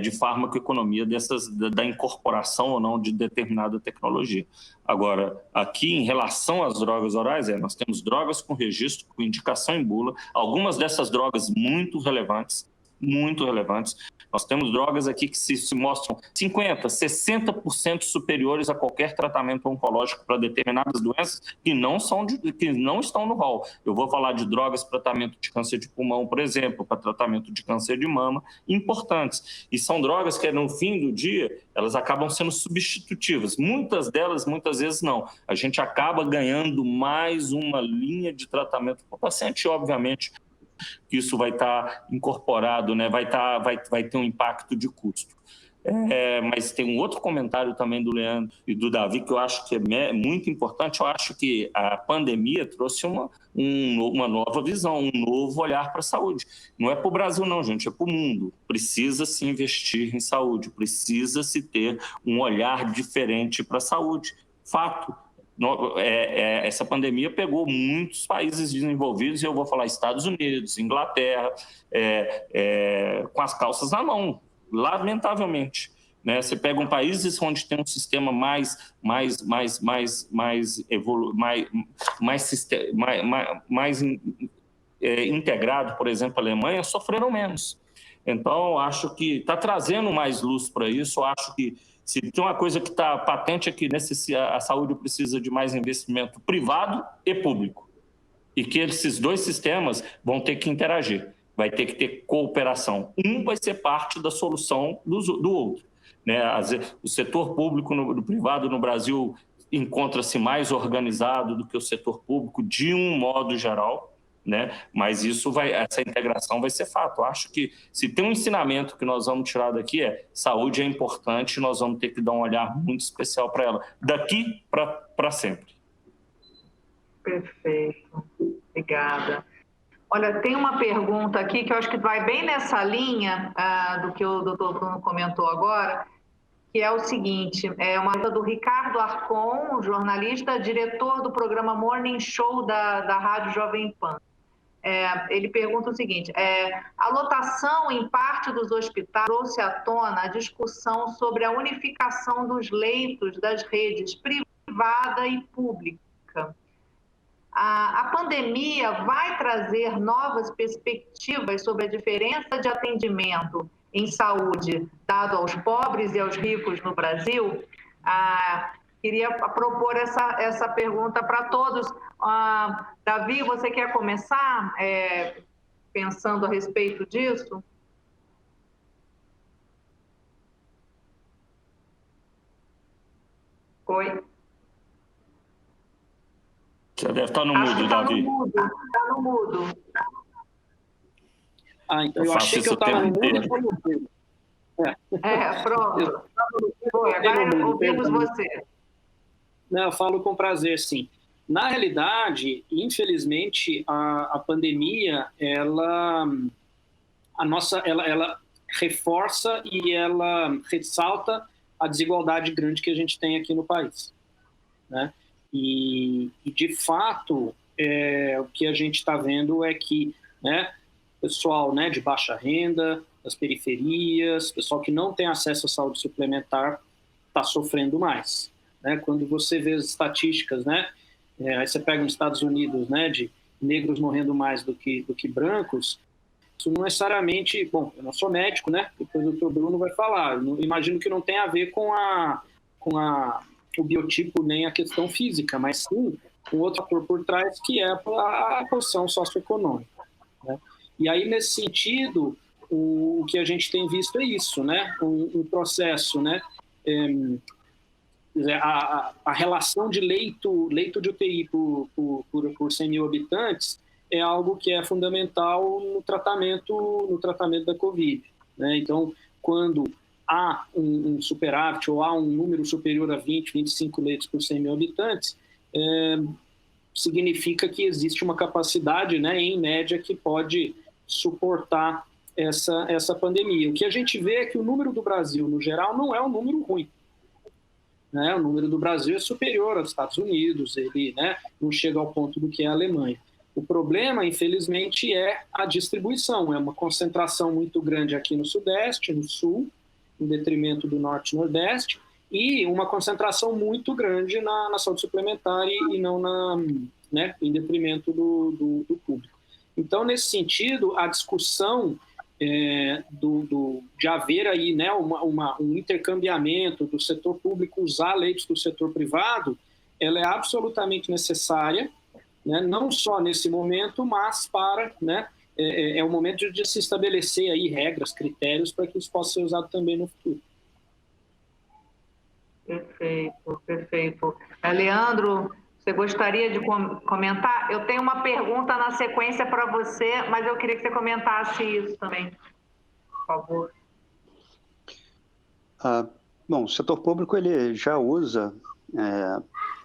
de farmacoeconomia da incorporação ou não de determinada tecnologia. Agora, aqui em relação às drogas orais, nós temos drogas com registro, com indicação em bula, algumas dessas drogas muito relevantes. Nós temos drogas aqui que se mostram 50%, 60% superiores a qualquer tratamento oncológico para determinadas doenças que não estão no rol. Eu vou falar de drogas para tratamento de câncer de pulmão, por exemplo, para tratamento de câncer de mama, importantes. E são drogas que, no fim do dia, elas acabam sendo substitutivas. Muitas delas, muitas vezes, não. A gente acaba ganhando mais uma linha de tratamento para o paciente, obviamente, que isso vai estar incorporado, né? vai ter um impacto de custo. Mas tem um outro comentário também do Leandro e do Davi que eu acho que é muito importante. Eu acho que a pandemia trouxe uma nova visão, um novo olhar para a saúde. Não é para o Brasil não, gente, é para o mundo. Precisa-se investir em saúde, precisa-se ter um olhar diferente para a saúde. Fato. Essa pandemia pegou muitos países desenvolvidos, e eu vou falar Estados Unidos, Inglaterra, com as calças na mão, lamentavelmente. Né? Você pega países onde tem um sistema mais integrado, por exemplo, a Alemanha, sofreram menos. Então, acho que está trazendo mais luz para isso. Acho que se tem uma coisa que está patente é que a saúde precisa de mais investimento privado e público. E que esses dois sistemas vão ter que interagir, vai ter que ter cooperação. Um vai ser parte da solução do outro. Né? O setor público do privado no Brasil encontra-se mais organizado do que o setor público de um modo geral. Né? Mas essa integração vai ser fato. Eu acho que se tem um ensinamento que nós vamos tirar daqui saúde é importante, nós vamos ter que dar um olhar muito especial para ela, daqui para sempre. Perfeito, obrigada. Olha, tem uma pergunta aqui que eu acho que vai bem nessa linha do que o doutor Bruno comentou agora, que é o seguinte, é uma pergunta do Ricardo Arcon, jornalista, diretor do programa Morning Show da Rádio Jovem Pan. Ele pergunta o seguinte, a lotação em parte dos hospitais trouxe à tona a discussão sobre a unificação dos leitos das redes privada e pública. A pandemia vai trazer novas perspectivas sobre a diferença de atendimento em saúde dado aos pobres e aos ricos no Brasil? Queria propor essa pergunta para todos. Davi, você quer começar pensando a respeito disso? Oi? Você deve estar no mudo, Davi. Está no mudo. Então eu achei que eu estava no mudo. Pronto. Agora ouvimos você. Não, eu falo com prazer, sim. Na realidade, infelizmente, a pandemia, ela reforça e ela ressalta a desigualdade grande que a gente tem aqui no país. Né? E de fato, o que a gente está vendo é que, né, pessoal, né, de baixa renda, das periferias, pessoal que não tem acesso à saúde suplementar, está sofrendo mais. Né? Quando você vê as estatísticas, né, aí você pega nos Estados Unidos, né, de negros morrendo mais do que brancos, isso não necessariamente... Bom, eu não sou médico, né? Depois o Dr. Bruno vai falar. Eu imagino que não tem a ver com o biotipo nem a questão física, mas sim um outro fator por trás, que é a posição socioeconômica, né? E aí, nesse sentido, o que a gente tem visto é isso, né? Um processo, né? A relação de leito de UTI por 100 mil habitantes é algo que é fundamental no tratamento da Covid, né? Então, quando há um superávit ou há um número superior a 20, 25 leitos por 100 mil habitantes, significa que existe uma capacidade, né, em média, que pode suportar essa pandemia. O que a gente vê é que o número do Brasil, no geral, não é um número ruim, né? O número do Brasil é superior aos Estados Unidos, ele, né, não chega ao ponto do que é a Alemanha. O problema, infelizmente, é a distribuição. É uma concentração muito grande aqui no Sudeste, no Sul, em detrimento do Norte e Nordeste, e uma concentração muito grande na saúde suplementar e não né, em detrimento do público. Então, nesse sentido, a discussão de haver aí, né, um intercambiamento do setor público usar leitos do setor privado, ela é absolutamente necessária, né, não só nesse momento, mas para, né, é o momento de se estabelecer aí regras, critérios para que isso possa ser usado também no futuro. Perfeito, perfeito. Leandro, você gostaria de comentar? Eu tenho uma pergunta na sequência para você, mas eu queria que você comentasse isso também, por favor. Bom, o setor público ele já usa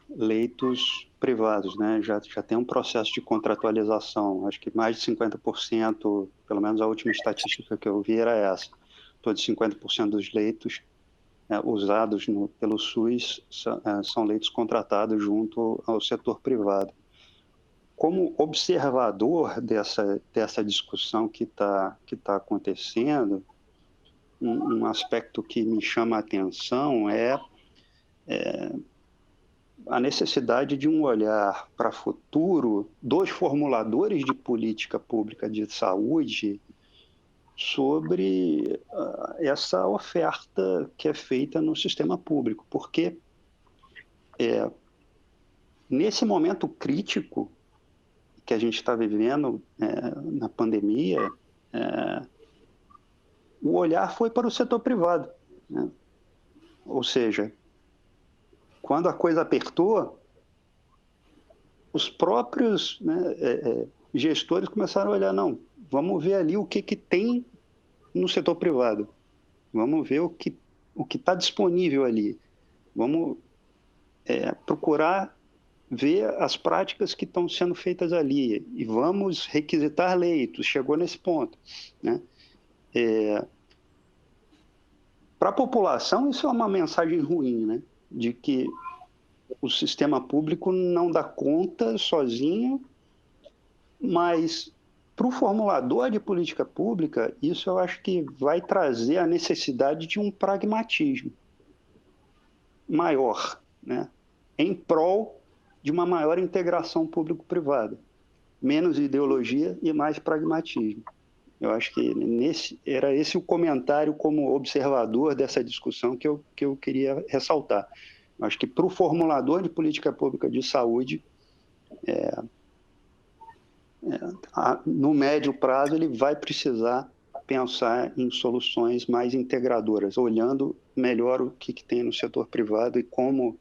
leitos privados, né? Já tem um processo de contratualização. Acho que mais de 50%, pelo menos a última estatística que eu vi era essa. Todos 50% dos leitos usados pelo SUS são leitos contratados junto ao setor privado. Como observador dessa discussão que tá acontecendo, um aspecto que me chama a atenção é a necessidade de um olhar para o futuro dos formuladores de política pública de saúde sobre essa oferta que é feita no sistema público, porque nesse momento crítico que a gente está vivendo na pandemia, o olhar foi para o setor privado, né? Ou seja, quando a coisa apertou, os próprios, né, gestores começaram a olhar, não, vamos ver ali o que tem no setor privado, vamos ver o que está disponível ali, vamos procurar ver as práticas que estão sendo feitas ali e vamos requisitar leitos, chegou nesse ponto, né? Para a população, isso é uma mensagem ruim, né? De que o sistema público não dá conta sozinho, mas para o formulador de política pública, isso eu acho que vai trazer a necessidade de um pragmatismo maior, né? Em prol de uma maior integração público-privada, menos ideologia e mais pragmatismo. Eu acho que era esse o comentário como observador dessa discussão que eu queria ressaltar. Eu acho que para o formulador de política pública de saúde, no médio prazo, ele vai precisar pensar em soluções mais integradoras, olhando melhor o que tem no setor privado e como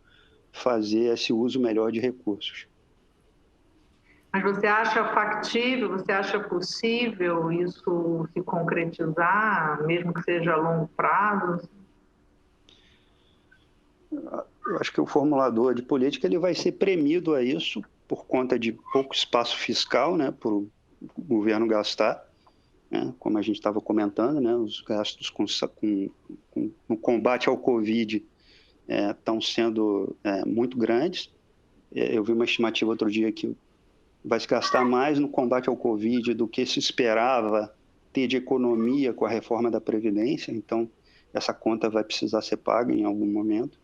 fazer esse uso melhor de recursos. Mas você acha factível, você acha possível isso se concretizar, mesmo que seja a longo prazo? Eu acho que o formulador de política ele vai ser premido a isso por conta de pouco espaço fiscal, né, para o governo gastar, né, como a gente estava comentando, né, os gastos no combate ao Covid estão sendo muito grandes. Eu vi uma estimativa outro dia que vai se gastar mais no combate ao Covid do que se esperava ter de economia com a reforma da Previdência, então essa conta vai precisar ser paga em algum momento.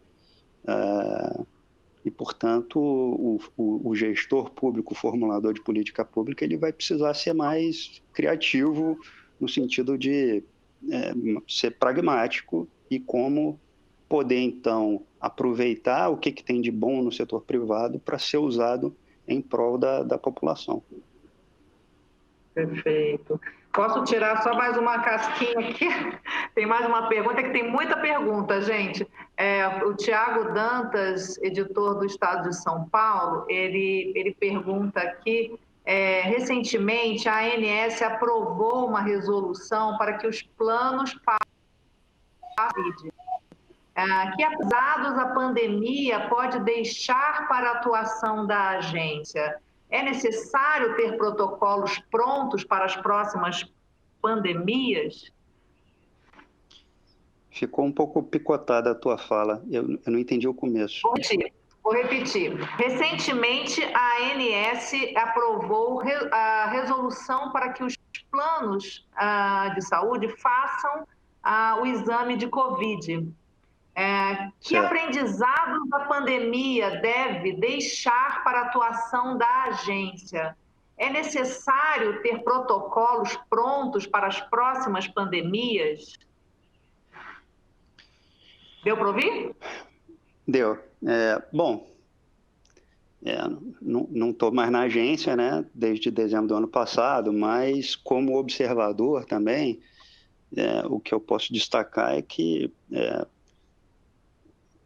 E, portanto, o gestor público, o formulador de política pública, ele vai precisar ser mais criativo no sentido de ser pragmático e como poder, então, aproveitar o que tem de bom no setor privado para ser usado em prol da população. Perfeito. Posso tirar só mais uma casquinha aqui? Tem mais uma pergunta, que tem muita pergunta, gente. O Tiago Dantas, editor do Estado de São Paulo, ele pergunta aqui, recentemente a ANS aprovou uma resolução para que os planos que, apesar da pandemia, pode deixar para a atuação da agência. É necessário ter protocolos prontos para as próximas pandemias? Ficou um pouco picotada a tua fala, eu não entendi o começo. Vou repetir. Recentemente, a ANS aprovou a resolução para que os planos de saúde façam o exame de Covid. Que aprendizados da pandemia deve deixar para a atuação da agência? É necessário ter protocolos prontos para as próximas pandemias? Deu para ouvir? Deu. Bom, não estou mais na agência, né, desde dezembro do ano passado, mas como observador também, o que eu posso destacar é que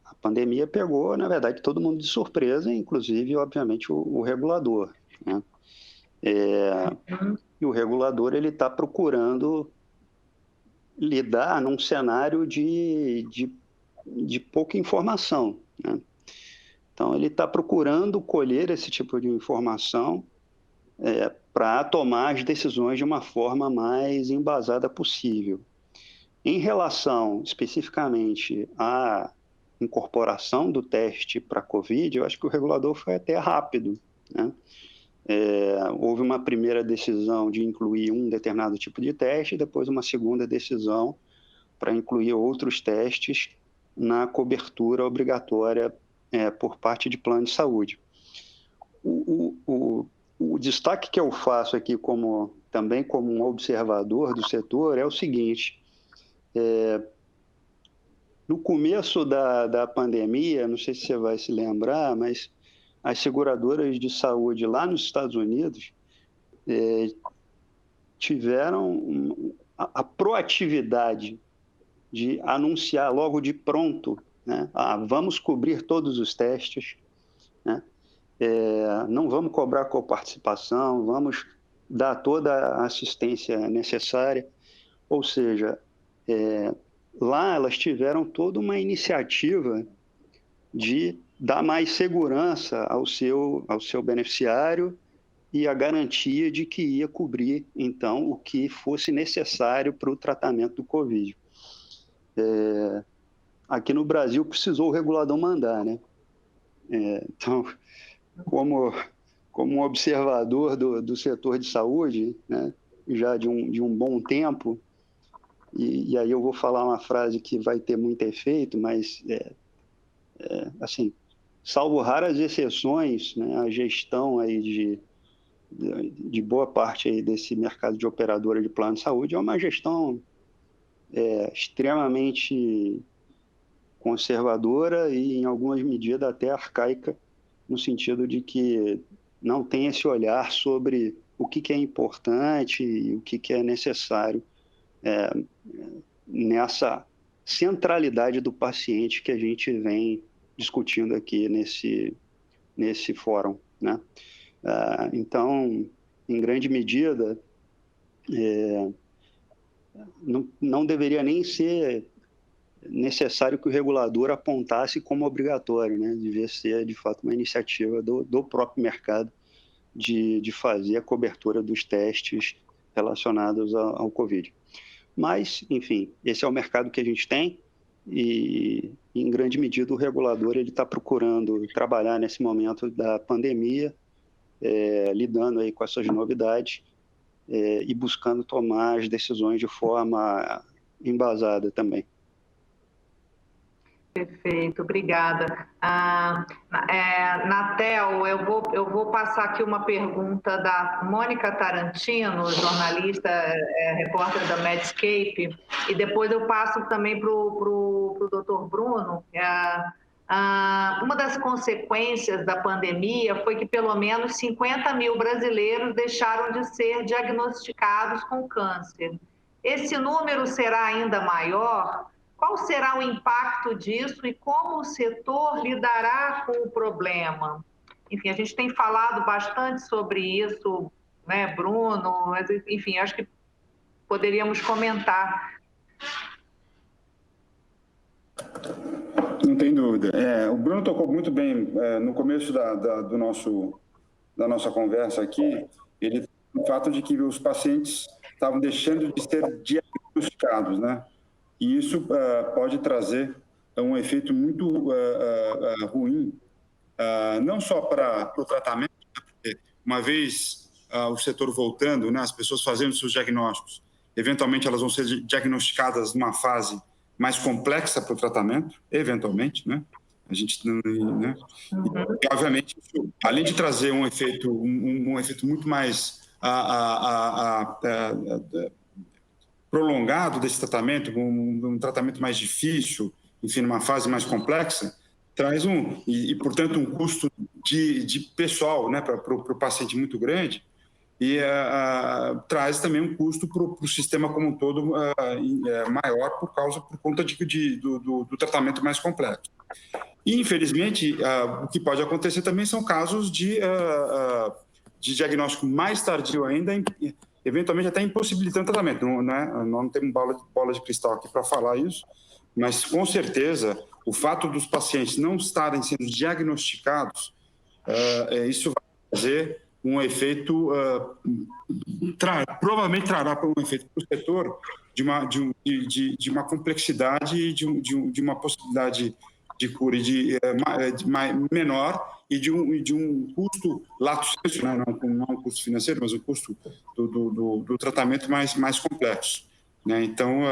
a pandemia pegou, na verdade, todo mundo de surpresa, inclusive, obviamente, o regulador, né? E o regulador ele está procurando lidar num cenário de pouca informação, né? Então, ele está procurando colher esse tipo de informação para tomar as decisões de uma forma mais embasada possível. Em relação, especificamente, à incorporação do teste para a Covid, eu acho que o regulador foi até rápido, né? Houve uma primeira decisão de incluir um determinado tipo de teste, depois uma segunda decisão para incluir outros testes na cobertura obrigatória por parte de plano de saúde. O destaque que eu faço aqui também como um observador do setor é o seguinte: no começo da pandemia, não sei se você vai se lembrar, mas as seguradoras de saúde lá nos Estados Unidos tiveram a proatividade de anunciar logo de pronto, né? Vamos cobrir todos os testes, né? Não vamos cobrar coparticipação, vamos dar toda a assistência necessária. Ou seja, lá elas tiveram toda uma iniciativa de dar mais segurança ao seu beneficiário e a garantia de que ia cobrir, então, o que fosse necessário para o tratamento do Covid. Aqui no Brasil precisou o regulador mandar, né? Então, como um observador do setor de saúde, né, já de um bom tempo, e aí eu vou falar uma frase que vai ter muito efeito, mas, assim, salvo raras exceções, né, a gestão aí de boa parte aí desse mercado de operadora de plano de saúde é uma gestão extremamente conservadora e, em algumas medidas, até arcaica, no sentido de que não tem esse olhar sobre o que é importante e o que é necessário nessa centralidade do paciente que a gente vem discutindo aqui nesse fórum, né? Então, em grande medida, não deveria nem ser necessário que o regulador apontasse como obrigatório, né? Devia ser, de fato, uma iniciativa do próprio mercado de fazer a cobertura dos testes relacionados ao Covid. Mas, enfim, esse é o mercado que a gente tem e, em grande medida, o regulador está procurando trabalhar nesse momento da pandemia, lidando aí com essas novidades e buscando tomar as decisões de forma embasada também. Perfeito, obrigada. Natel, eu vou passar aqui uma pergunta da Mônica Tarantino, jornalista, repórter da Medscape, e depois eu passo também para o doutor Bruno. Uma das consequências da pandemia foi que pelo menos 50 mil brasileiros deixaram de ser diagnosticados com câncer. Esse número será ainda maior? Qual será o impacto disso e como o setor lidará com o problema? Enfim, a gente tem falado bastante sobre isso, né, Bruno? Mas, enfim, acho que poderíamos comentar. Não tem dúvida. O Bruno tocou muito bem no começo da nossa conversa aqui, o fato de que os pacientes estavam deixando de ser diagnosticados, né? E isso pode trazer um efeito muito ruim, não só para o tratamento, porque uma vez o setor voltando, né, as pessoas fazendo seus diagnósticos, eventualmente elas vão ser diagnosticadas numa fase mais complexa para o tratamento, eventualmente, né? A gente, né? E, obviamente, isso, além de trazer um efeito muito mais prolongado desse tratamento, um tratamento mais difícil, enfim, numa fase mais complexa, traz portanto, um custo de pessoal, né, para o paciente muito grande, e traz também um custo para o sistema como um todo maior por conta do tratamento mais complexo. E, infelizmente, o que pode acontecer também são casos de diagnóstico mais tardio ainda, eventualmente até impossibilitando o tratamento. Nós não temos bola de cristal aqui para falar isso, mas, com certeza, o fato dos pacientes não estarem sendo diagnosticados, isso vai trazer um efeito, provavelmente trará um efeito para o setor de uma complexidade e de uma possibilidade de cura menor e de um custo lato sensu, né? Não um custo financeiro, mas um custo do tratamento mais complexo. Né? Então,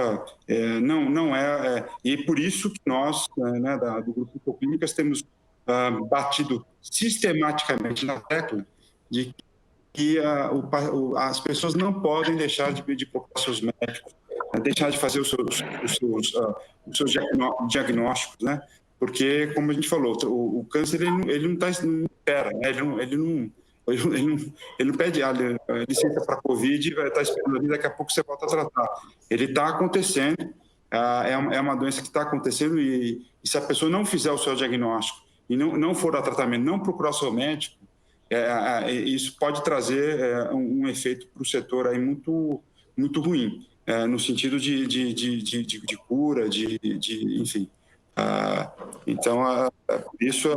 não é... E por isso que nós, né, do Grupo Infoclínicas, temos batido sistematicamente na tecla de que as pessoas não podem deixar de procurar seus médicos, deixar de fazer os seus diagnósticos, né? Porque, como a gente falou, o câncer ele não espera, né? Ele não pede licença para Covid e vai estar esperando ali, daqui a pouco você volta a tratar. Ele está acontecendo, é uma doença que está acontecendo e se a pessoa não fizer o seu diagnóstico e não for a tratamento, não procurar o seu médico, isso pode trazer um efeito para o setor aí muito, muito ruim, no sentido de cura, enfim. Então, por isso,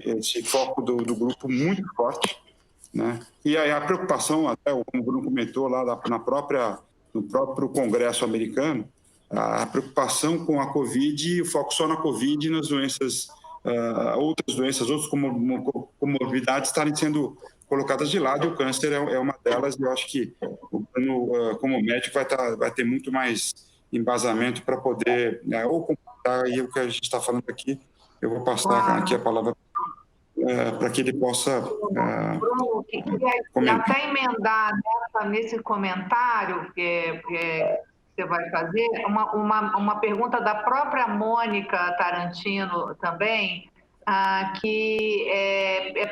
esse foco do grupo muito forte, né? E aí a preocupação, até como o Bruno comentou lá no próprio Congresso americano, a preocupação com a Covid e o foco só na Covid e nas doenças, outras comorbidades estarem sendo colocadas de lado, e o câncer é uma delas, e eu acho que o Bruno, como médico, vai ter muito mais embasamento para poder ou completar aí o que a gente está falando aqui. Eu vou passar aqui a palavra para que ele possa Bruno, queria até emendar nesse comentário que você vai fazer, uma pergunta da própria Mônica Tarantino também, que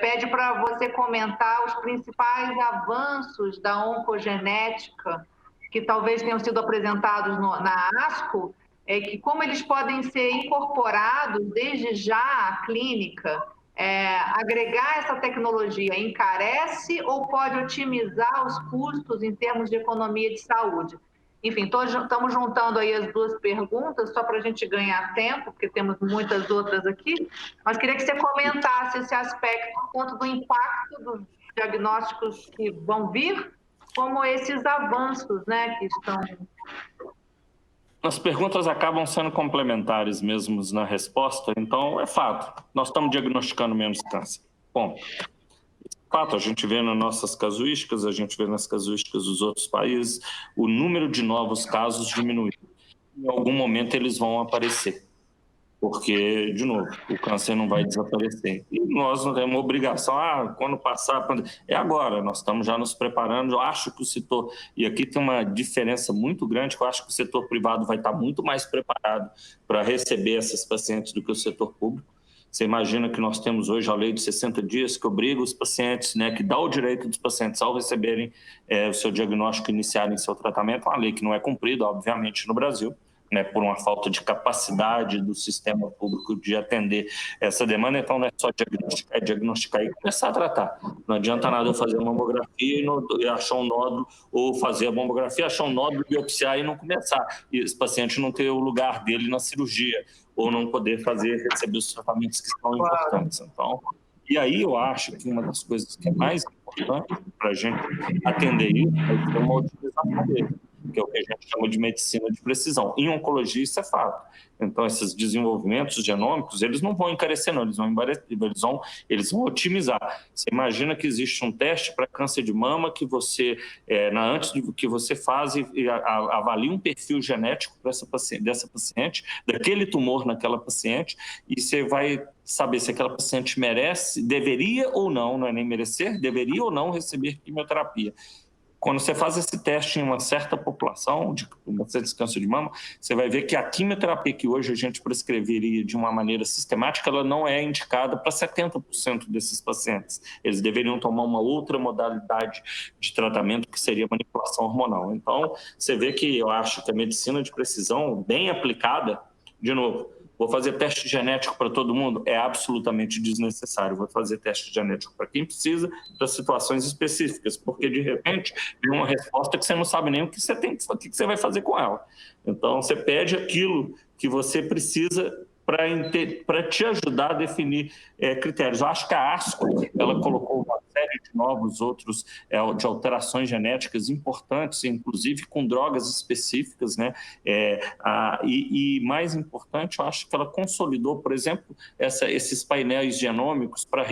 pede para você comentar os principais avanços da oncogenética que talvez tenham sido apresentados na ASCO, que como eles podem ser incorporados desde já à clínica. Agregar essa tecnologia encarece ou pode otimizar os custos em termos de economia de saúde? Enfim, estamos juntando aí as duas perguntas só para a gente ganhar tempo, porque temos muitas outras aqui, mas queria que você comentasse esse aspecto, tanto do impacto dos diagnósticos que vão vir, como esses avanços, né, que estão... As perguntas acabam sendo complementares mesmo na resposta, então é fato, nós estamos diagnosticando menos câncer, ponto. Fato, a gente vê nas nossas casuísticas, a gente vê nas casuísticas dos outros países, o número de novos casos diminui. Em algum momento eles vão aparecer. porque, de novo, o câncer não vai desaparecer. E nós não temos obrigação, quando passar a pandemia. É agora, nós estamos já nos preparando. Eu acho que o setor, e aqui tem uma diferença muito grande, que eu acho que o setor privado vai estar muito mais preparado para receber esses pacientes do que o setor público. Você imagina que nós temos hoje a lei de 60 dias que obriga os pacientes, né, que dá o direito dos pacientes ao receberem o seu diagnóstico, iniciarem seu tratamento, uma lei que não é cumprida, obviamente, no Brasil, né, por uma falta de capacidade do sistema público de atender essa demanda. Então, não é só diagnosticar, é diagnosticar e começar a tratar. Não adianta nada eu fazer uma mamografia e achar um nódulo, ou fazer a mamografia, achar um nódulo, biopsiar e não começar. E esse paciente não ter o lugar dele na cirurgia, ou não poder receber os tratamentos que são importantes. Então, e aí eu acho que uma das coisas que é mais importante para a gente atender isso é ter uma utilização dele, que é o que a gente chama de medicina de precisão. Em oncologia, isso é fato. Então, esses desenvolvimentos genômicos, eles não vão encarecer, não, eles vão otimizar. Você imagina que existe um teste para câncer de mama que você, antes do que você faz, avalia um perfil genético dessa paciente, daquele tumor naquela paciente, e você vai saber se aquela paciente merece, deveria ou não é nem merecer, deveria ou não receber quimioterapia. Quando você faz esse teste em uma certa população de câncer de mama, você vai ver que a quimioterapia que hoje a gente prescreveria de uma maneira sistemática, ela não é indicada para 70% desses pacientes. Eles deveriam tomar uma outra modalidade de tratamento, que seria manipulação hormonal. Então, você vê que eu acho que a medicina de precisão, bem aplicada, de novo, vou fazer teste genético para todo mundo? É absolutamente desnecessário. Vou fazer teste genético para quem precisa, para situações específicas, porque de repente vem uma resposta que você não sabe nem o que você tem, o que você vai fazer com ela. Então, você pede aquilo que você precisa para te ajudar a definir critérios. Eu acho que a ASCO, ela colocou uma série de novos outros, de alterações genéticas importantes, inclusive com drogas específicas, né? E mais importante, eu acho que ela consolidou, por exemplo, esses painéis genômicos para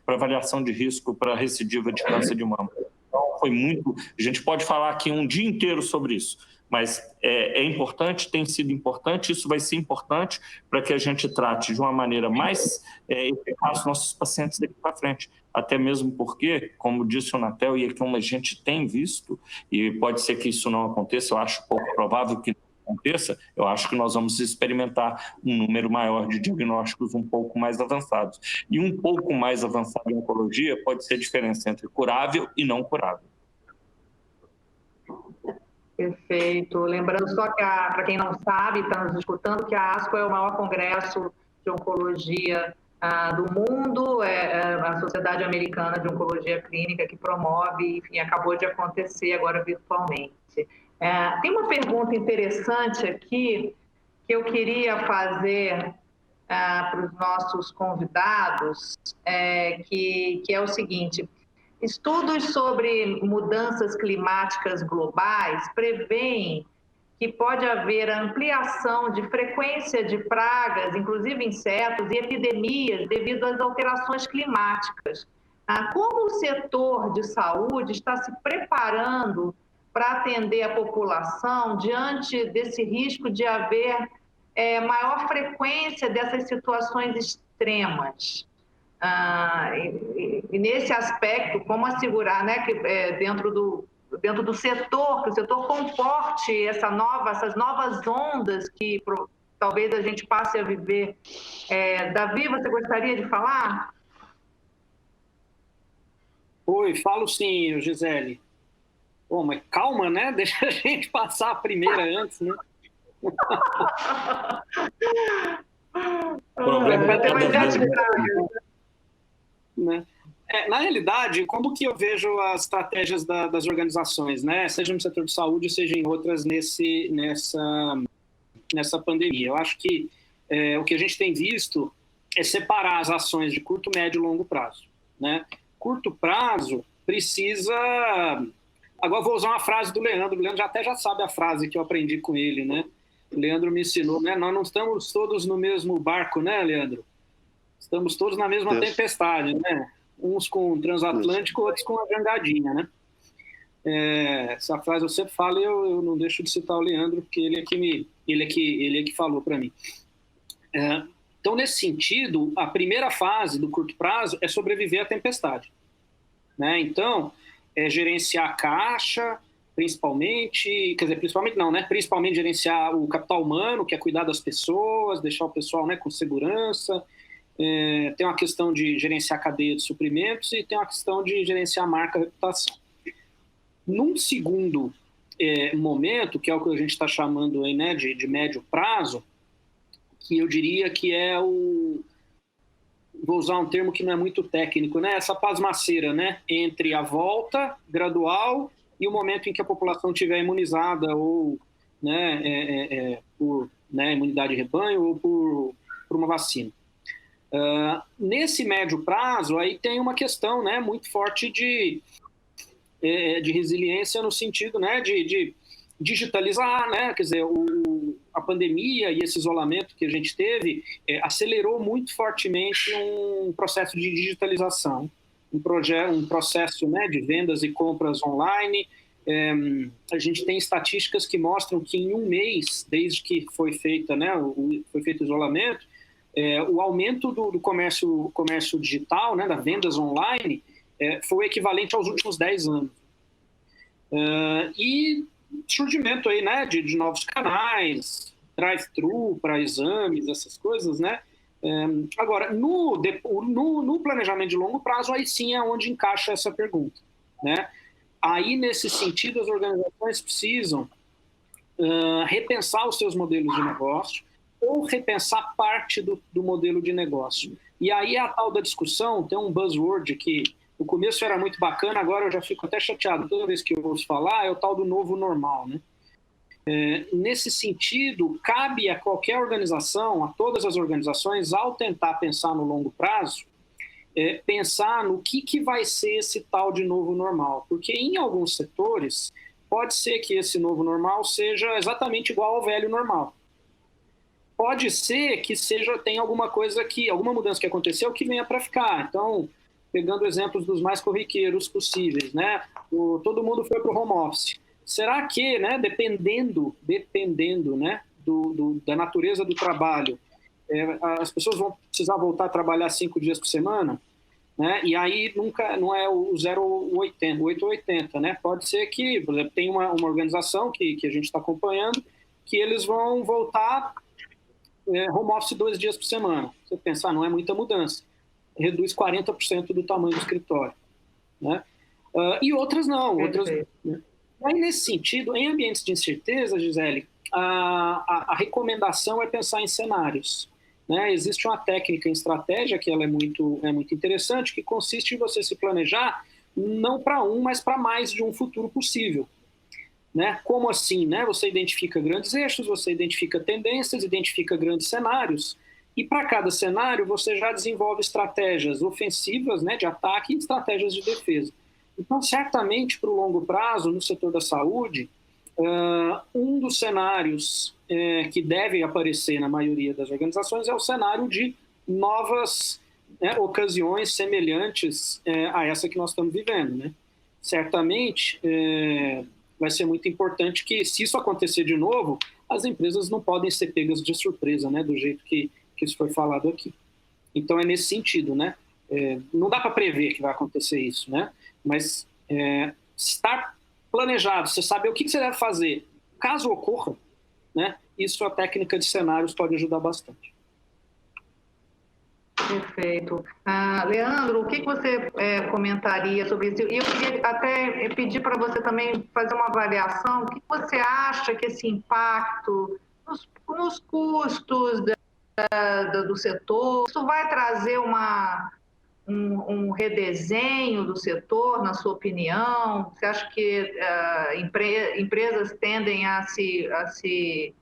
avaliação de risco para recidiva de câncer de mama. Então, foi muito... A gente pode falar aqui um dia inteiro sobre isso, mas é importante, tem sido importante, isso vai ser importante para que a gente trate de uma maneira mais eficaz nossos pacientes daqui para frente. Até mesmo porque, como disse o Natel, e é que a gente tem visto, e pode ser que isso não aconteça, eu acho pouco provável que não aconteça, eu acho que nós vamos experimentar um número maior de diagnósticos um pouco mais avançados. E um pouco mais avançado em oncologia pode ser a diferença entre curável e não curável. Perfeito. Lembrando só que, para quem não sabe, está nos escutando, que a ASCO é o maior congresso de oncologia do mundo, a Sociedade Americana de Oncologia Clínica que promove, enfim, acabou de acontecer agora virtualmente. Tem uma pergunta interessante aqui que eu queria fazer para os nossos convidados, que é o seguinte: estudos sobre mudanças climáticas globais prevêem que pode haver ampliação de frequência de pragas, inclusive insetos, e epidemias devido às alterações climáticas. Como o setor de saúde está se preparando para atender a população diante desse risco de haver maior frequência dessas situações extremas? E nesse aspecto, como assegurar, né, que dentro do setor, que o setor comporte essas novas ondas que talvez a gente passe a viver. Davi, você gostaria de falar? Oi, falo sim, Gisele. Bom, mas calma, né? Deixa a gente passar a primeira antes, né? Problema né? Na realidade, como que eu vejo as estratégias das organizações, né? Seja no setor de saúde, seja em outras nessa pandemia? Eu acho que o que a gente tem visto é separar as ações de curto, médio e longo prazo, né? Curto prazo precisa... Agora vou usar uma frase do Leandro. O Leandro já sabe a frase que eu aprendi com ele, né? O Leandro me ensinou, né? Nós não estamos todos no mesmo barco, né, Leandro? Estamos todos na mesma tempestade, né? Uns com o transatlântico, outros com a jangadinha, né? Essa frase eu sempre falo e eu não deixo de citar o Leandro, porque ele é que falou para mim. Então, nesse sentido, a primeira fase do curto prazo é sobreviver à tempestade, né? Então, é gerenciar a caixa, principalmente não, né? Principalmente gerenciar o capital humano, que é cuidar das pessoas, deixar o pessoal, né, com segurança. Tem uma questão de gerenciar a cadeia de suprimentos e tem uma questão de gerenciar a marca e a reputação. Num segundo momento, que é o que a gente está chamando aí, né, de médio prazo, que eu diria que é vou usar um termo que não é muito técnico, né, essa pasmaceira, né, entre a volta gradual e o momento em que a população estiver imunizada ou, né, por, né, imunidade de rebanho ou por uma vacina. Nesse médio prazo, aí tem uma questão, né, muito forte de resiliência no sentido, né, de digitalizar, né, quer dizer, a pandemia e esse isolamento que a gente teve acelerou muito fortemente um processo de digitalização, um processo, né, de vendas e compras online. A gente tem estatísticas que mostram que em um mês, desde que foi feito o isolamento, o aumento do comércio digital, né, das vendas online, foi o equivalente aos últimos 10 anos. E surgimento aí, né, de novos canais, drive-thru para exames, essas coisas, né? Agora, no planejamento de longo prazo, aí sim é onde encaixa essa pergunta, né? Aí, nesse sentido, as organizações precisam repensar os seus modelos de negócio ou repensar parte do modelo de negócio. E aí a tal da discussão, tem um buzzword que no começo era muito bacana, agora eu já fico até chateado toda vez que eu ouço falar, é o tal do novo normal, né? Nesse sentido, cabe a qualquer organização, a todas as organizações, ao tentar pensar no longo prazo, pensar no que vai ser esse tal de novo normal. Porque em alguns setores, pode ser que esse novo normal seja exatamente igual ao velho normal. Pode ser que tenha alguma mudança que aconteceu que venha para ficar. Então, pegando exemplos dos mais corriqueiros possíveis, né? Todo mundo foi para o home office. Será que, né, dependendo né, da natureza do trabalho, as pessoas vão precisar voltar a trabalhar 5 dias por semana? Né? E aí não é o 0,80, o 8,80, né? Pode ser que, por exemplo, tem uma organização que a gente está acompanhando, que eles vão voltar home office 2 dias por semana. Você pensar, não é muita mudança. Reduz 40% do tamanho do escritório. Né? E outras não. Né? Aí, nesse sentido, em ambientes de incerteza, Gisele, a recomendação é pensar em cenários. Né? Existe uma técnica em estratégia que ela é muito interessante, que consiste em você se planejar não para mas para mais de um futuro possível. Né? Como assim? Né? Você identifica grandes eixos, você identifica tendências, identifica grandes cenários, e para cada cenário você já desenvolve estratégias ofensivas, né, de ataque e estratégias de defesa. Então, certamente, para o longo prazo, no setor da saúde, um dos cenários que deve aparecer na maioria das organizações é o cenário de novas ocasiões semelhantes a essa que nós estamos vivendo. Né? Certamente, vai ser muito importante que, se isso acontecer de novo, as empresas não podem ser pegas de surpresa, né, do jeito que isso foi falado aqui. Então, é nesse sentido, né? Não dá para prever que vai acontecer isso, né? Mas estar planejado, você saber o que você deve fazer caso ocorra, né? Isso a técnica de cenários pode ajudar bastante. Perfeito. Leandro, o que você comentaria sobre isso? E eu queria até pedir para você também fazer uma avaliação. O que você acha que esse impacto nos custos do setor, isso vai trazer um redesenho do setor, na sua opinião? Você acha que empresas tendem a se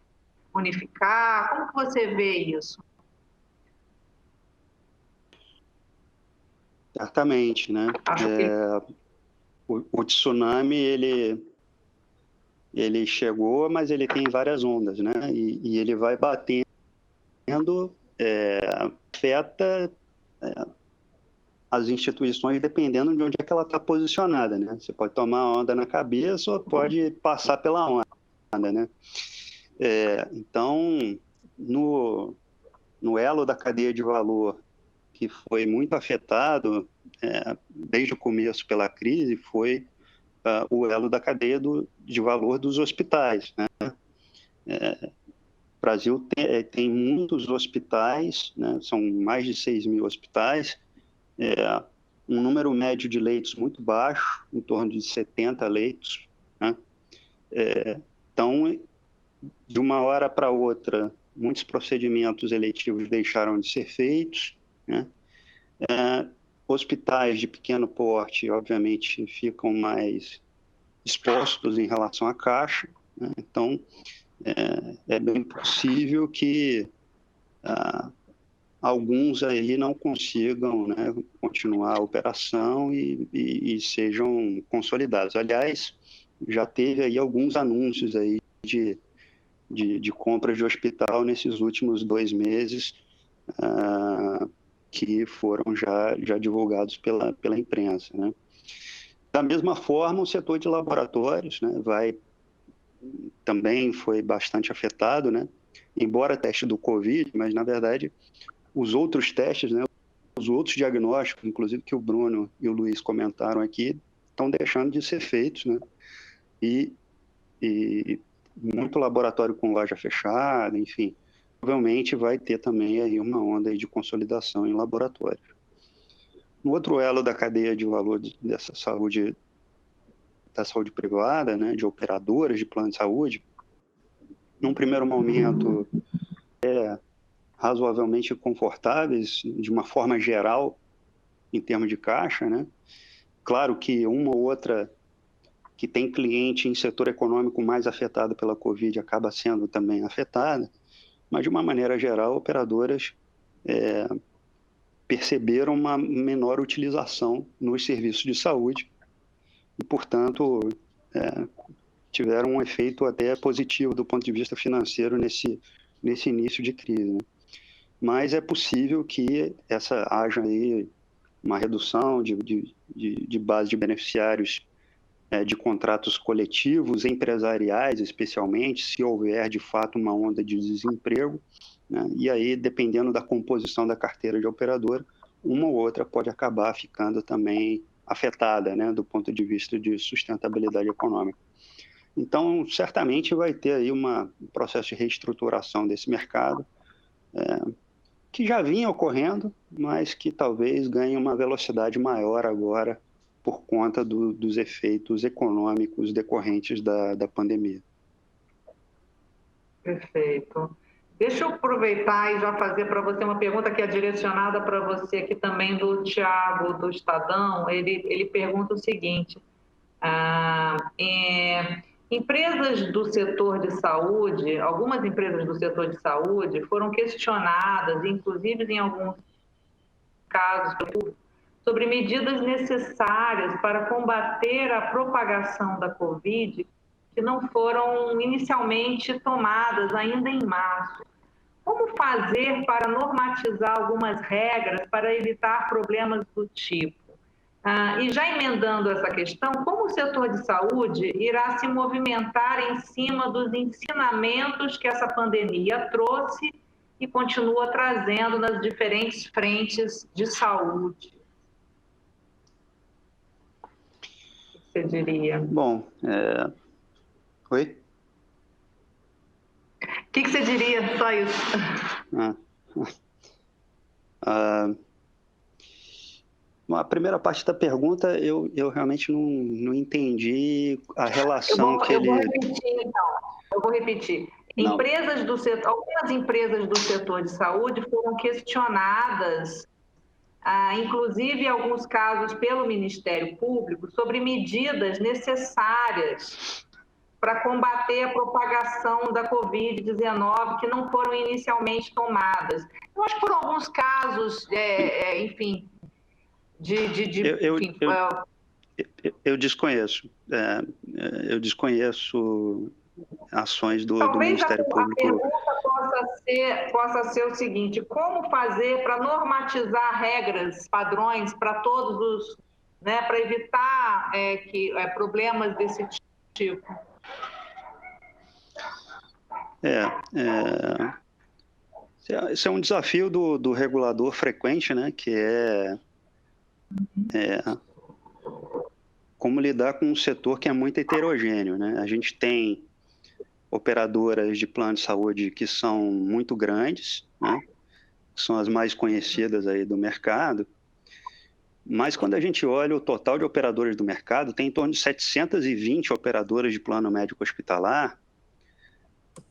unificar? Como que você vê isso? Certamente, né? O tsunami, ele chegou, mas ele tem várias ondas, né? E ele vai batendo, afeta as instituições dependendo de onde é que ela está posicionada, né? Você pode tomar a onda na cabeça ou pode passar pela onda, né? Então, no elo da cadeia de valor que foi muito afetado desde o começo pela crise foi o elo da cadeia de valor dos hospitais, né? O Brasil tem muitos hospitais, né? São mais de 6.000 hospitais, um número médio de leitos muito baixo, em torno de 70 leitos, né? Então, de uma hora para outra, muitos procedimentos eletivos deixaram de ser feitos, né? Hospitais de pequeno porte, obviamente, ficam mais expostos em relação à caixa, né? Então, é bem possível que alguns aí não consigam, né, continuar a operação e sejam consolidados. Aliás, já teve aí alguns anúncios aí de compras de hospital nesses últimos 2 meses, que foram já divulgados pela imprensa, né? Da mesma forma, o setor de laboratórios, né, também foi bastante afetado, né? Embora teste do Covid, mas, na verdade, os outros testes, né, os outros diagnósticos, inclusive que o Bruno e o Luiz comentaram aqui, estão deixando de ser feitos, né? E muito laboratório com loja fechada, enfim, provavelmente vai ter também aí uma onda aí de consolidação em laboratório. No outro elo da cadeia de valor dessa saúde, da saúde privada, né, de operadoras de plano de saúde, num primeiro momento razoavelmente confortáveis, de uma forma geral, em termos de caixa, né? Claro que uma ou outra que tem cliente em setor econômico mais afetado pela Covid acaba sendo também afetada, mas, de uma maneira geral, operadoras perceberam uma menor utilização nos serviços de saúde e, portanto, tiveram um efeito até positivo do ponto de vista financeiro nesse início de crise, né? Mas é possível que haja aí uma redução de base de beneficiários de contratos coletivos, empresariais, especialmente, se houver, de fato, uma onda de desemprego, né? E aí, dependendo da composição da carteira de operadora, uma ou outra pode acabar ficando também afetada, né, do ponto de vista de sustentabilidade econômica. Então, certamente vai ter aí um processo de reestruturação desse mercado, que já vinha ocorrendo, mas que talvez ganhe uma velocidade maior agora por conta dos efeitos econômicos decorrentes da pandemia. Perfeito. Deixa eu aproveitar e já fazer para você uma pergunta que é direcionada para você aqui também, do Tiago, do Estadão. Ele pergunta o seguinte: empresas do setor de saúde, algumas empresas do setor de saúde foram questionadas, inclusive em alguns casos, sobre medidas necessárias para combater a propagação da Covid, que não foram inicialmente tomadas ainda em março. Como fazer para normatizar algumas regras para evitar problemas do tipo? E já emendando essa questão, como o setor de saúde irá se movimentar em cima dos ensinamentos que essa pandemia trouxe e continua trazendo nas diferentes frentes de saúde? O que você diria? Bom, Oi? O que você diria? Só isso. A primeira parte da pergunta, eu realmente não entendi a relação que ele... Eu vou repetir, então. Eu vou repetir. Algumas empresas do setor de saúde foram questionadas, inclusive em alguns casos pelo Ministério Público, sobre medidas necessárias para combater a propagação da Covid-19 que não foram inicialmente tomadas. Eu acho que foram alguns casos, enfim... Eu desconheço. Eu desconheço ações do Ministério Público. Talvez a pergunta possa ser o seguinte: como fazer para normatizar regras, padrões para todos os, né, para evitar problemas desse tipo? Esse é um desafio do regulador frequente, né? Que é como lidar com um setor que é muito heterogêneo, né? A gente tem operadoras de plano de saúde que são muito grandes, né? Que são as mais conhecidas aí do mercado, mas quando a gente olha o total de operadoras do mercado, tem em torno de 720 operadoras de plano médico hospitalar,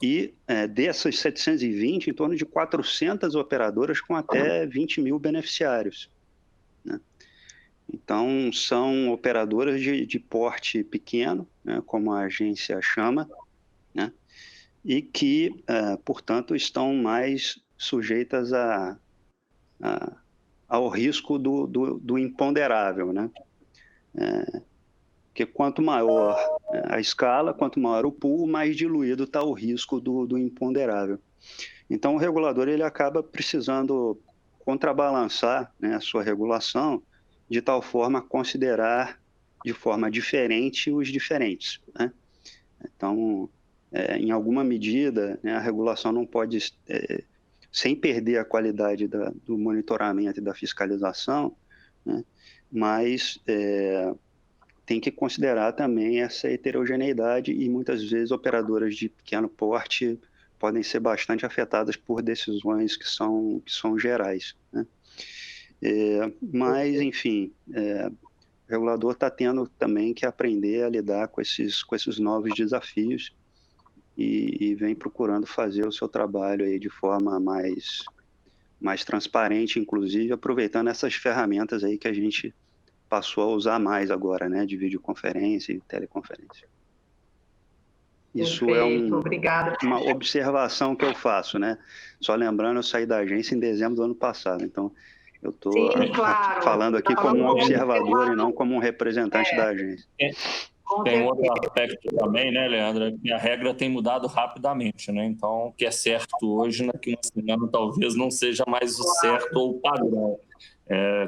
e dessas 720, em torno de 400 operadoras com até 20 mil beneficiários, né? Então, são operadoras de porte pequeno, né, como a agência chama, né, e que, portanto, estão mais sujeitas ao risco do imponderável, né? Porque quanto maior a escala, quanto maior o pool, mais diluído está o risco do imponderável. Então, o regulador ele acaba precisando contrabalançar, né, a sua regulação de tal forma a considerar de forma diferente os diferentes, né? Então, em alguma medida, né, a regulação não pode, sem perder a qualidade do monitoramento e da fiscalização, né, mas tem que considerar também essa heterogeneidade, e muitas vezes operadoras de pequeno porte podem ser bastante afetadas por decisões que são gerais, né? Mas, enfim, o regulador está tendo também que aprender a lidar com esses novos desafios e vem procurando fazer o seu trabalho aí de forma mais transparente, inclusive aproveitando essas ferramentas aí que a gente passou a usar mais agora, né, de videoconferência e teleconferência. Isso Perfeito, obrigada. Uma observação que eu faço, né? Só lembrando, eu saí da agência em dezembro do ano passado, então eu estou falando aqui como um observador e não como um representante da agência. Tem outro aspecto também, né, Leandro? Que a regra tem mudado rapidamente, né? Então, o que é certo hoje, daqui uma semana, talvez não seja mais o certo ou o padrão.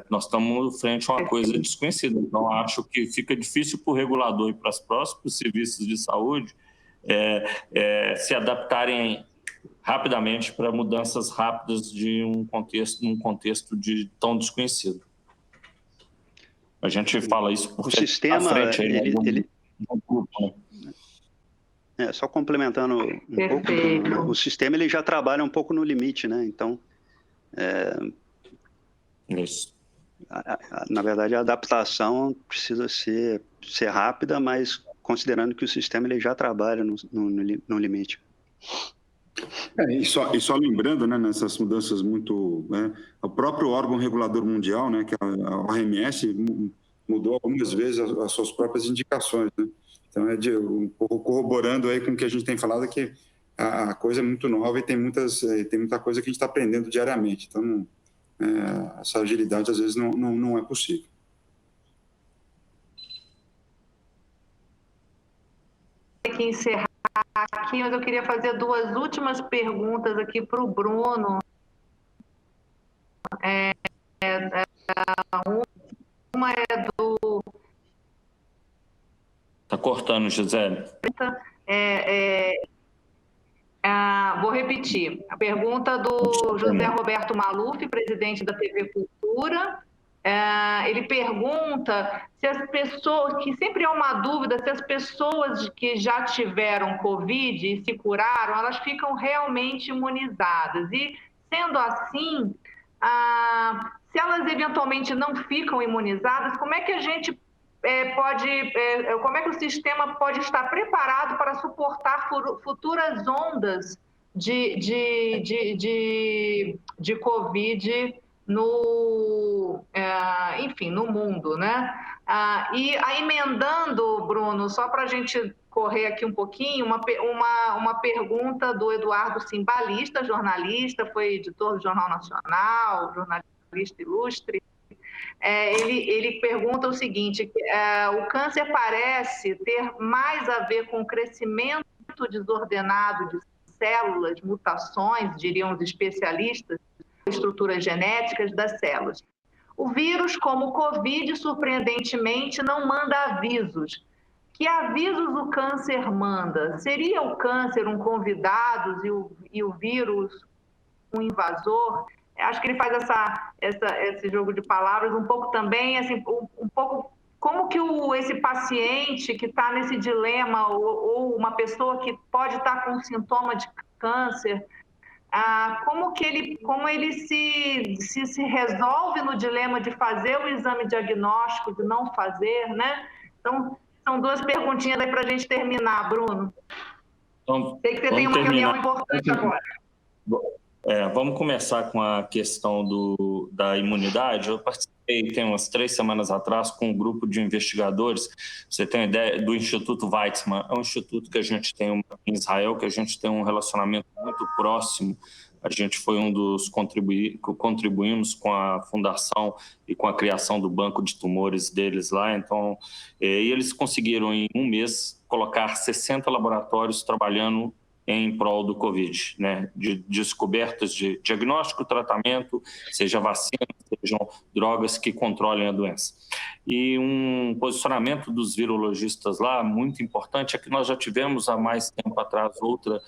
Nós estamos frente a uma coisa desconhecida. Então, acho que fica difícil para o regulador e para os próximos serviços de saúde se adaptarem rapidamente para mudanças rápidas de num contexto de tão desconhecido. A gente fala isso porque o sistema, frente aí, grupo, né? Só complementando um pouco, né? O sistema ele já trabalha um pouco no limite, né? Então, isso. Na verdade, a adaptação precisa ser rápida, mas considerando que o sistema ele já trabalha no limite. E só lembrando, né, nessas mudanças muito, né, o próprio órgão regulador mundial, né, que é a OMS, mudou algumas vezes as suas próprias indicações, né? Então um pouco corroborando aí com o que a gente tem falado, que a coisa é muito nova e tem muita coisa que a gente está aprendendo diariamente. Então essa agilidade às vezes não é possível. Tem que encerrar aqui, mas eu queria fazer duas últimas perguntas aqui para o Bruno. Uma é do... Está cortando, Gisele. Vou repetir. A pergunta do José Roberto Maluf, presidente da TV Cultura. Ele pergunta se as pessoas, que sempre é uma dúvida, se as pessoas que já tiveram Covid e se curaram, elas ficam realmente imunizadas. E, sendo assim, se elas eventualmente não ficam imunizadas, como é que a gente como é que o sistema pode estar preparado para suportar futuras ondas de Covid enfim, no mundo, né? E aí, emendando, Bruno, só para a gente correr aqui um pouquinho, uma pergunta do Eduardo Simbalista, jornalista, foi editor do Jornal Nacional, jornalista ilustre. Ele pergunta o seguinte: o câncer parece ter mais a ver com o crescimento desordenado de células, mutações, diriam os especialistas, estruturas genéticas das células. O vírus, como o Covid, surpreendentemente, não manda avisos. Que avisos o câncer manda? Seria o câncer um convidado e o vírus um invasor. Acho que ele faz esse jogo de palavras um pouco também, assim, um pouco como que esse paciente que está nesse dilema ou uma pessoa que pode estar com sintoma de câncer, como ele se resolve no dilema de fazer o exame diagnóstico, de não fazer, né? Então, são duas perguntinhas aí para a gente terminar, Bruno. Então, sei que você tem uma reunião importante agora. Vamos começar com a questão da imunidade. Eu participei, tem umas 3 semanas atrás, com um grupo de investigadores, você tem uma ideia, do Instituto Weizmann. É um instituto que a gente tem em Israel, que a gente tem um relacionamento muito próximo. A gente foi um dos contribuímos com a fundação e com a criação do banco de tumores deles lá. Então, e eles conseguiram, em um mês, colocar 60 laboratórios trabalhando em prol do Covid, né? De descobertas de diagnóstico, tratamento, seja vacina, sejam drogas que controlem a doença. E um posicionamento dos virologistas lá, muito importante, é que nós já tivemos há mais tempo atrás outra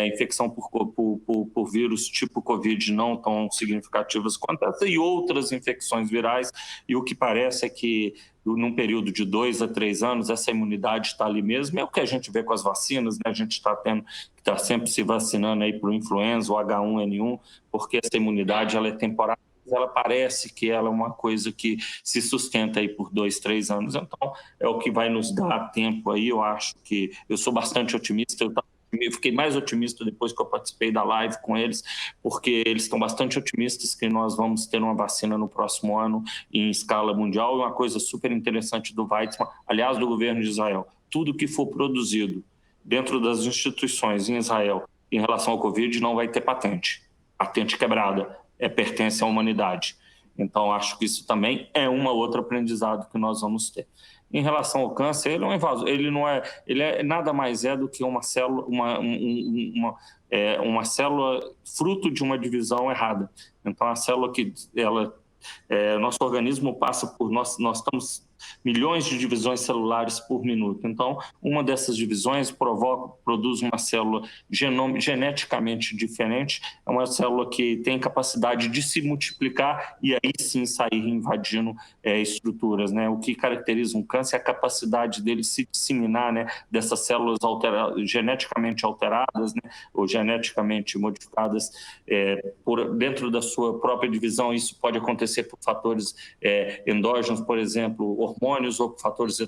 infecção por vírus tipo Covid não tão significativas quanto essa e outras infecções virais, e o que parece é que num período de 2 a 3 anos, essa imunidade está ali mesmo. É o que a gente vê com as vacinas, né? A gente está sempre se vacinando aí para o influenza, o H1N1, porque essa imunidade ela é temporária, ela parece que ela é uma coisa que se sustenta aí por 2, 3 anos. Então, é o que vai nos dar tempo aí. Eu acho que eu sou bastante otimista. Eu fiquei mais otimista depois que eu participei da live com eles, porque eles estão bastante otimistas que nós vamos ter uma vacina no próximo ano em escala mundial. E uma coisa super interessante do Weizmann, aliás, do governo de Israel, tudo que for produzido dentro das instituições em Israel em relação ao Covid não vai ter patente. Patente quebrada, pertence à humanidade. Então, acho que isso também é uma outra aprendizado que nós vamos ter. Em relação ao câncer, ele é um invasor, nada mais do que uma célula, uma célula fruto de uma divisão errada. Então, a célula nosso organismo passa por, nós estamos milhões de divisões celulares por minuto. Então, uma dessas divisões produz uma célula geneticamente diferente, é uma célula que tem capacidade de se multiplicar e aí sim sair invadindo estruturas, né? O que caracteriza um câncer é a capacidade dele se disseminar, né? Dessas células geneticamente alteradas, né? Ou geneticamente modificadas dentro da sua própria divisão. Isso pode acontecer por fatores endógenos, por exemplo, hormônios, ou por fatores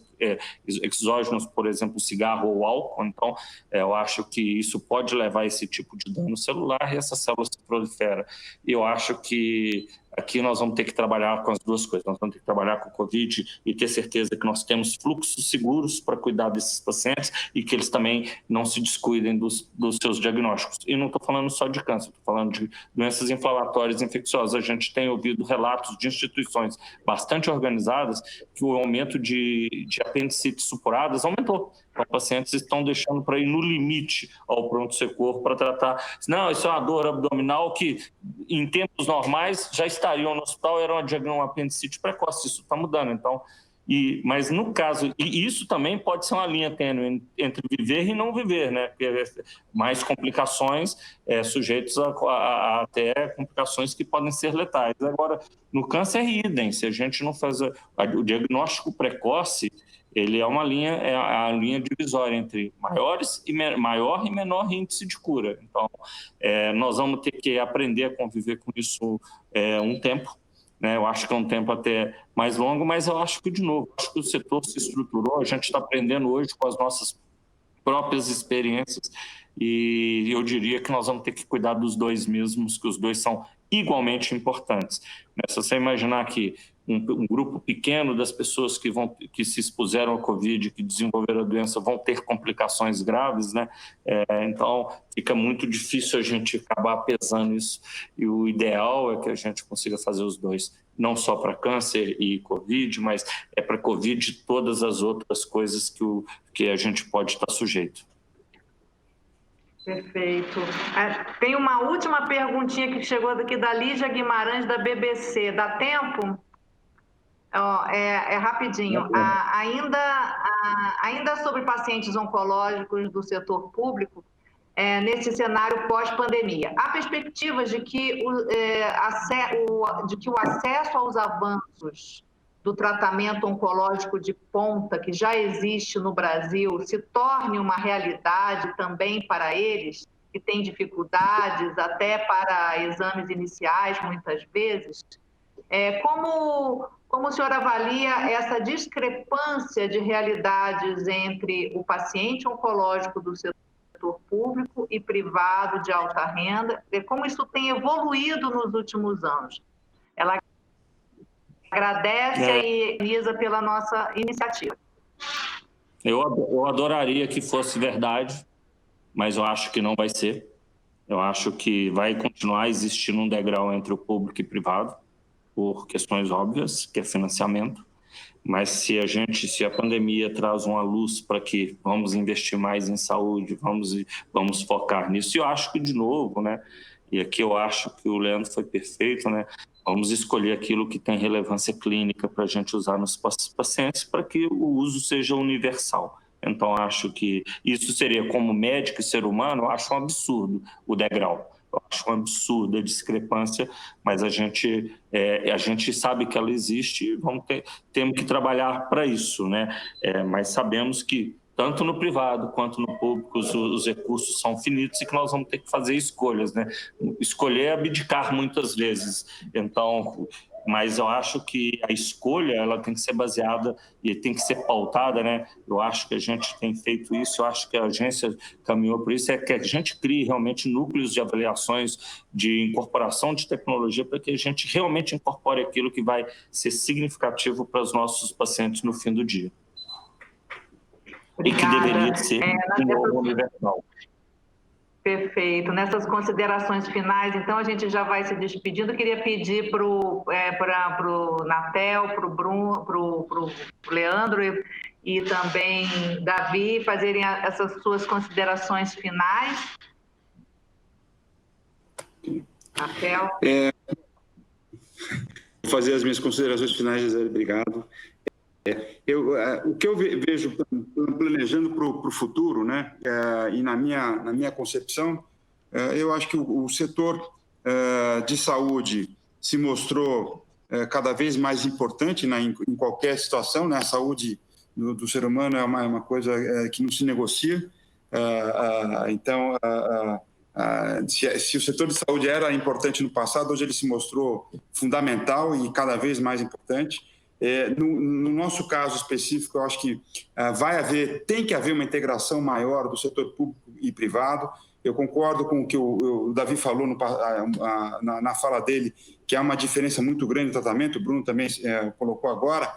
exógenos, por exemplo, cigarro ou álcool. Então, eu acho que isso pode levar a esse tipo de dano celular e essa célula se prolifera. E eu acho que aqui nós vamos ter que trabalhar com as duas coisas. Nós vamos ter que trabalhar com o Covid e ter certeza que nós temos fluxos seguros para cuidar desses pacientes e que eles também não se descuidem dos seus diagnósticos. E não estou falando só de câncer, estou falando de doenças inflamatórias infecciosas. A gente tem ouvido relatos de instituições bastante organizadas que o aumento de apendicites supuradas aumentou. Então, pacientes estão deixando para ir no limite ao pronto-socorro para tratar. Não, isso é uma dor abdominal que, em tempos normais, já estariam no hospital, era uma apendicite precoce. Isso está mudando. Então, mas no caso, e isso também pode ser uma linha tênue entre viver e não viver, né? Porque mais complicações sujeitos a até complicações que podem ser letais. Agora, no câncer é idem. Se a gente não faz o diagnóstico precoce, ele é a linha divisória entre maior e menor índice de cura. Então, nós vamos ter que aprender a conviver com isso um tempo, né? Eu acho que é um tempo até mais longo, mas eu acho que, de novo, acho que o setor se estruturou, a gente está aprendendo hoje com as nossas próprias experiências e eu diria que nós vamos ter que cuidar dos dois mesmos, que os dois são igualmente importantes. Se você imaginar que um grupo pequeno das pessoas que se expuseram ao Covid, que desenvolveram a doença, vão ter complicações graves, né? Então, fica muito difícil a gente acabar pesando isso. E o ideal é que a gente consiga fazer os dois, não só para câncer e Covid, mas para Covid e todas as outras coisas que a gente pode estar sujeito. Perfeito. Tem uma última perguntinha que chegou daqui da Lígia Guimarães, da BBC. Dá tempo? Rapidinho. Ainda sobre pacientes oncológicos do setor público, nesse cenário pós-pandemia. Há perspectivas de que o acesso aos avanços do tratamento oncológico de ponta, que já existe no Brasil, se torne uma realidade também para eles, que têm dificuldades até para exames iniciais, muitas vezes. Como o senhor avalia essa discrepância de realidades entre o paciente oncológico do setor público e privado de alta renda, como isso tem evoluído nos últimos anos? Ela agradece e Elisa pela nossa iniciativa. Eu adoraria que fosse verdade, mas eu acho que não vai ser. Eu acho que vai continuar existindo um degrau entre o público e privado, por questões óbvias, que é financiamento. Mas se a pandemia traz uma luz para que vamos investir mais em saúde, vamos focar nisso, e eu acho que, de novo, né? E aqui eu acho que o Leandro foi perfeito, né? Vamos escolher aquilo que tem relevância clínica para a gente usar nos pacientes para que o uso seja universal. Então, acho que isso seria, como médico e ser humano, eu acho um absurdo o degrau. Eu acho um absurdo a discrepância, mas a gente sabe que ela existe e temos que trabalhar para isso, né? Mas sabemos que tanto no privado quanto no público os recursos são finitos e que nós vamos ter que fazer escolhas, né? Escolher é abdicar muitas vezes. Então, mas eu acho que a escolha ela tem que ser baseada e tem que ser pautada, né? Eu acho que a gente tem feito isso, eu acho que a agência caminhou por isso, que a gente crie realmente núcleos de avaliações de incorporação de tecnologia para que a gente realmente incorpore aquilo que vai ser significativo para os nossos pacientes no fim do dia. Obrigada. E que deveria ser universal. Perfeito. Nessas considerações finais, então, a gente já vai se despedindo. Queria pedir para o Natel, para o Bruno, para o Leandro e também Davi fazerem essas suas considerações finais. Natel. Vou fazer as minhas considerações finais, Gisele, obrigado. O que eu vejo planejando para o futuro, né, e na minha concepção, eu acho que o setor de saúde se mostrou cada vez mais importante, né, em qualquer situação, né? A saúde do ser humano é uma coisa que não se negocia. Então, se o setor de saúde era importante no passado, hoje ele se mostrou fundamental e cada vez mais importante. No nosso caso específico, eu acho que tem que haver uma integração maior do setor público e privado. Eu concordo com o que o Davi falou na fala dele, que há uma diferença muito grande no tratamento, o Bruno também colocou agora,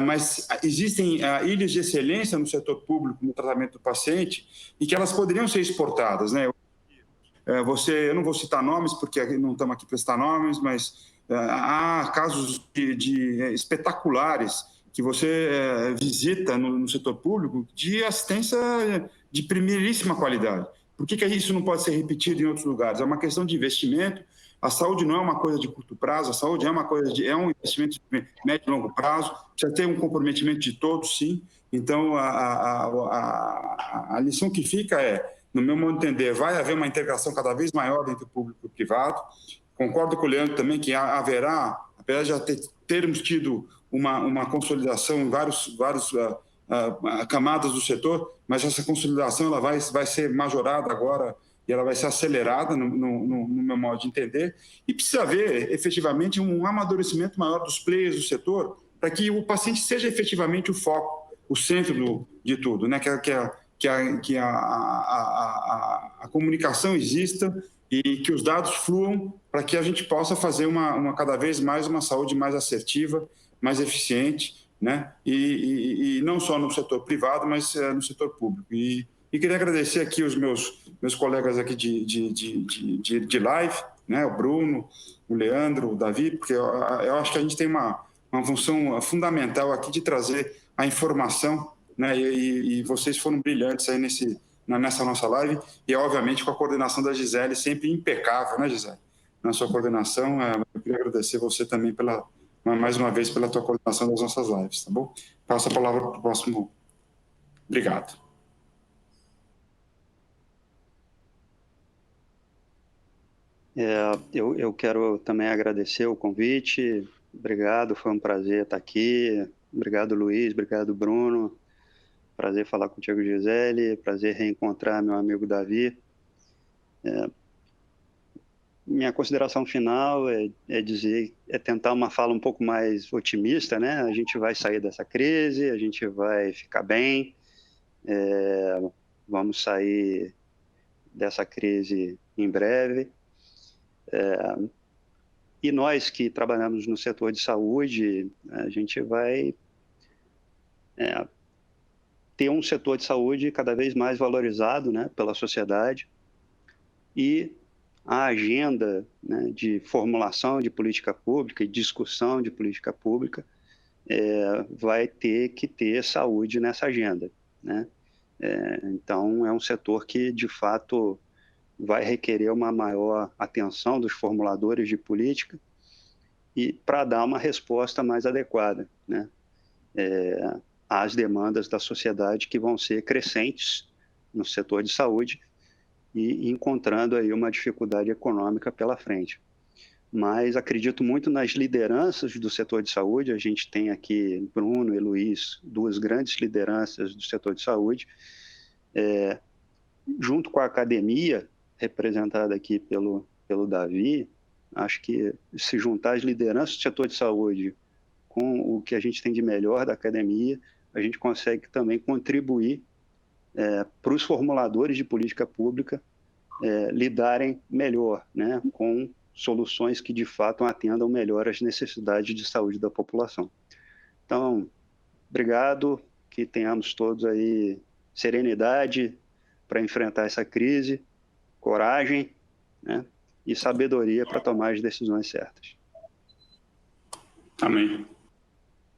mas existem ilhas de excelência no setor público, no tratamento do paciente, e que elas poderiam ser exportadas, né? Eu não vou citar nomes, porque não estamos aqui para citar nomes, mas há casos espetaculares que você visita no setor público de assistência de primeiríssima qualidade. Por que isso não pode ser repetido em outros lugares? É uma questão de investimento. A saúde não é uma coisa de curto prazo, a saúde é um investimento de médio e longo prazo, precisa ter um comprometimento de todos, sim. Então, a lição que fica no meu modo de entender, vai haver uma integração cada vez maior entre o público e o privado. Concordo com o Leandro também que haverá, apesar de já termos tido uma consolidação em várias camadas do setor, mas essa consolidação ela vai ser majorada agora e ela vai ser acelerada no meu modo de entender, e precisa haver efetivamente um amadurecimento maior dos players do setor para que o paciente seja efetivamente o foco, o centro de tudo, né? Que a comunicação exista e que os dados fluam para que a gente possa fazer cada vez mais uma saúde mais assertiva, mais eficiente, né? E não só no setor privado, mas no setor público. E queria agradecer aqui os meus colegas aqui de live, né? O Bruno, o Leandro, o Davi, porque eu acho que a gente tem uma função fundamental aqui de trazer a informação, né? E vocês foram brilhantes aí nessa nossa live, e obviamente com a coordenação da Gisele, sempre impecável, né, Gisele? Na sua coordenação, eu queria agradecer você também mais uma vez pela tua coordenação das nossas lives, tá bom? Passo a palavra para o próximo. Obrigado. Eu quero também agradecer o convite. Obrigado, foi um prazer estar aqui. Obrigado, Luiz. Obrigado, Bruno. Prazer falar contigo, Gisele. Prazer reencontrar meu amigo Davi. Minha consideração final é tentar uma fala um pouco mais otimista, né? A gente vai sair dessa crise, a gente vai ficar bem, vamos sair dessa crise em breve. E nós que trabalhamos no setor de saúde, a gente vai ter um setor de saúde cada vez mais valorizado, né, pela sociedade, e a agenda, né, de formulação de política pública e discussão de política pública vai ter que ter saúde nessa agenda, né? Então, é um setor que, de fato, vai requerer uma maior atenção dos formuladores de política e para dar uma resposta mais adequada, né, às demandas da sociedade que vão ser crescentes no setor de saúde e encontrando aí uma dificuldade econômica pela frente. Mas acredito muito nas lideranças do setor de saúde. A gente tem aqui Bruno e Luiz, duas grandes lideranças do setor de saúde, junto com a academia, representada aqui pelo Davi. Acho que se juntar as lideranças do setor de saúde com o que a gente tem de melhor da academia, a gente consegue também contribuir para os formuladores de política pública lidarem melhor, né, com soluções que de fato atendam melhor às necessidades de saúde da população. Então, obrigado, que tenhamos todos aí serenidade para enfrentar essa crise, coragem, né, e sabedoria para tomar as decisões certas. Amém.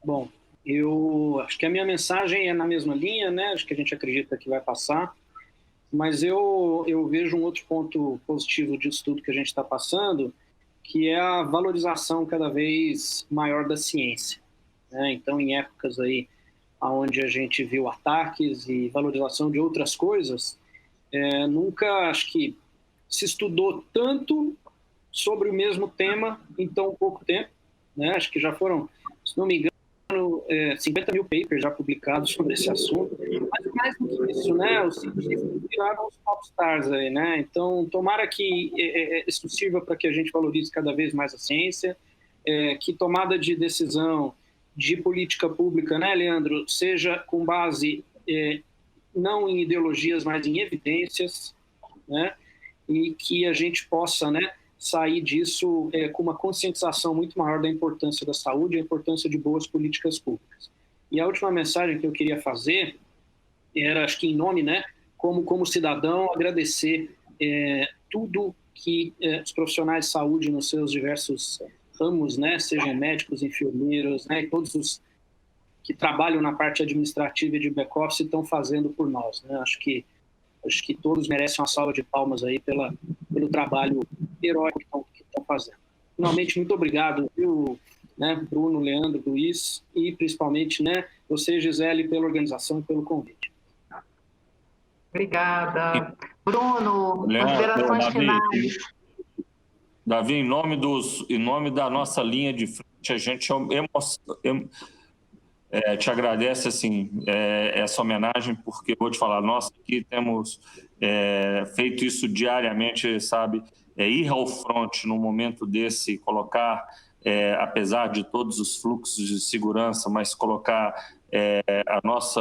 Bom, eu acho que a minha mensagem é na mesma linha, né? Acho que a gente acredita que vai passar, mas eu vejo um outro ponto positivo disso tudo que a gente está passando, que é a valorização cada vez maior da ciência, né? Então, em épocas aí onde a gente viu ataques e valorização de outras coisas, nunca acho que se estudou tanto sobre o mesmo tema em tão pouco tempo, né? Acho que já foram, se não me engano, 50 mil papers já publicados sobre esse assunto, mas mais do que isso, né, os cientistas viraram os popstars aí, né? Então, tomara que isso sirva para que a gente valorize cada vez mais a ciência, que tomada de decisão de política pública, né, Leandro, seja com base não em ideologias, mas em evidências, né, e que a gente possa, né, sair disso com uma conscientização muito maior da importância da saúde e a importância de boas políticas públicas. E a última mensagem que eu queria fazer era, acho que em nome, né, como cidadão, agradecer tudo que os profissionais de saúde nos seus diversos ramos, né, sejam médicos, enfermeiros, né, e todos os que trabalham na parte administrativa e de back-office estão fazendo por nós, né? Acho que todos merecem uma salva de palmas aí pelo trabalho heróico que estão fazendo. Finalmente, muito obrigado, viu, né, Bruno, Leandro, Luiz, e principalmente, né, você, Gisele, pela organização e pelo convite. Obrigada. Bruno, Leandro, considerações Davi, finais. Davi, em nome da nossa linha de frente, a gente te agradece assim, essa homenagem, porque eu vou te falar, nós aqui temos feito isso diariamente, sabe? Ir ao front num momento desse, colocar, apesar de todos os fluxos de segurança, mas colocar a nossa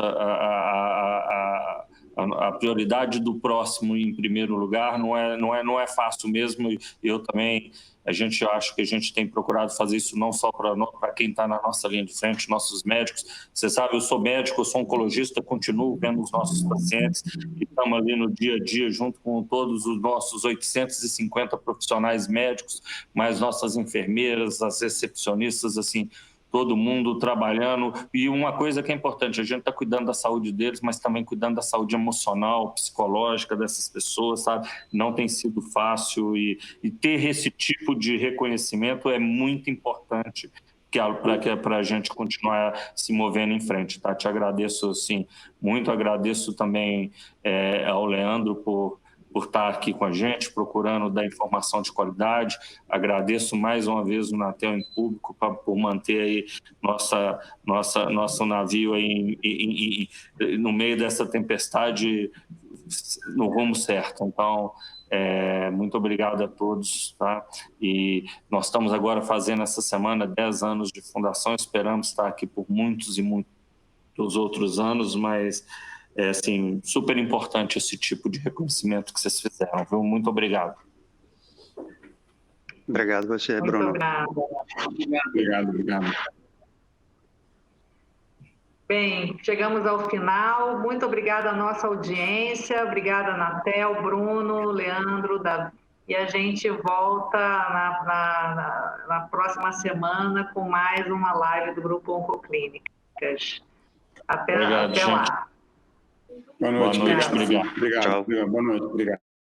a prioridade do próximo em primeiro lugar não é fácil mesmo. Eu também, acho que a gente tem procurado fazer isso não só para quem está na nossa linha de frente, nossos médicos. Você sabe, eu sou médico, eu sou oncologista, continuo vendo os nossos pacientes e estamos ali no dia a dia junto com todos os nossos 850 profissionais médicos, mais nossas enfermeiras, as recepcionistas, assim, todo mundo trabalhando. E uma coisa que é importante, a gente está cuidando da saúde deles, mas também cuidando da saúde emocional, psicológica dessas pessoas, sabe? Não tem sido fácil e ter esse tipo de reconhecimento é muito importante para a gente continuar se movendo em frente, tá? Te agradeço, assim, muito, agradeço também ao Leandro por por estar aqui com a gente, procurando dar informação de qualidade. Agradeço mais uma vez o Anatel em público por manter aí nosso navio aí no meio dessa tempestade no rumo certo. Então, muito obrigado a todos, tá? E nós estamos agora fazendo essa semana 10 anos de fundação, esperamos estar aqui por muitos e muitos outros anos, mas é assim, super importante esse tipo de reconhecimento que vocês fizeram, viu? Muito obrigado. Obrigado você, Muito Bruno. Obrigado. Bem, chegamos ao final. Muito obrigada à nossa audiência. Obrigada, Anatel, Bruno, Leandro, Davi. E a gente volta na próxima semana com mais uma live do Grupo Oncoclínicas. Até Obrigado, lá. Boa noite. Boa noite, obrigado. Obrigado. Tchau. Boa noite. Obrigado.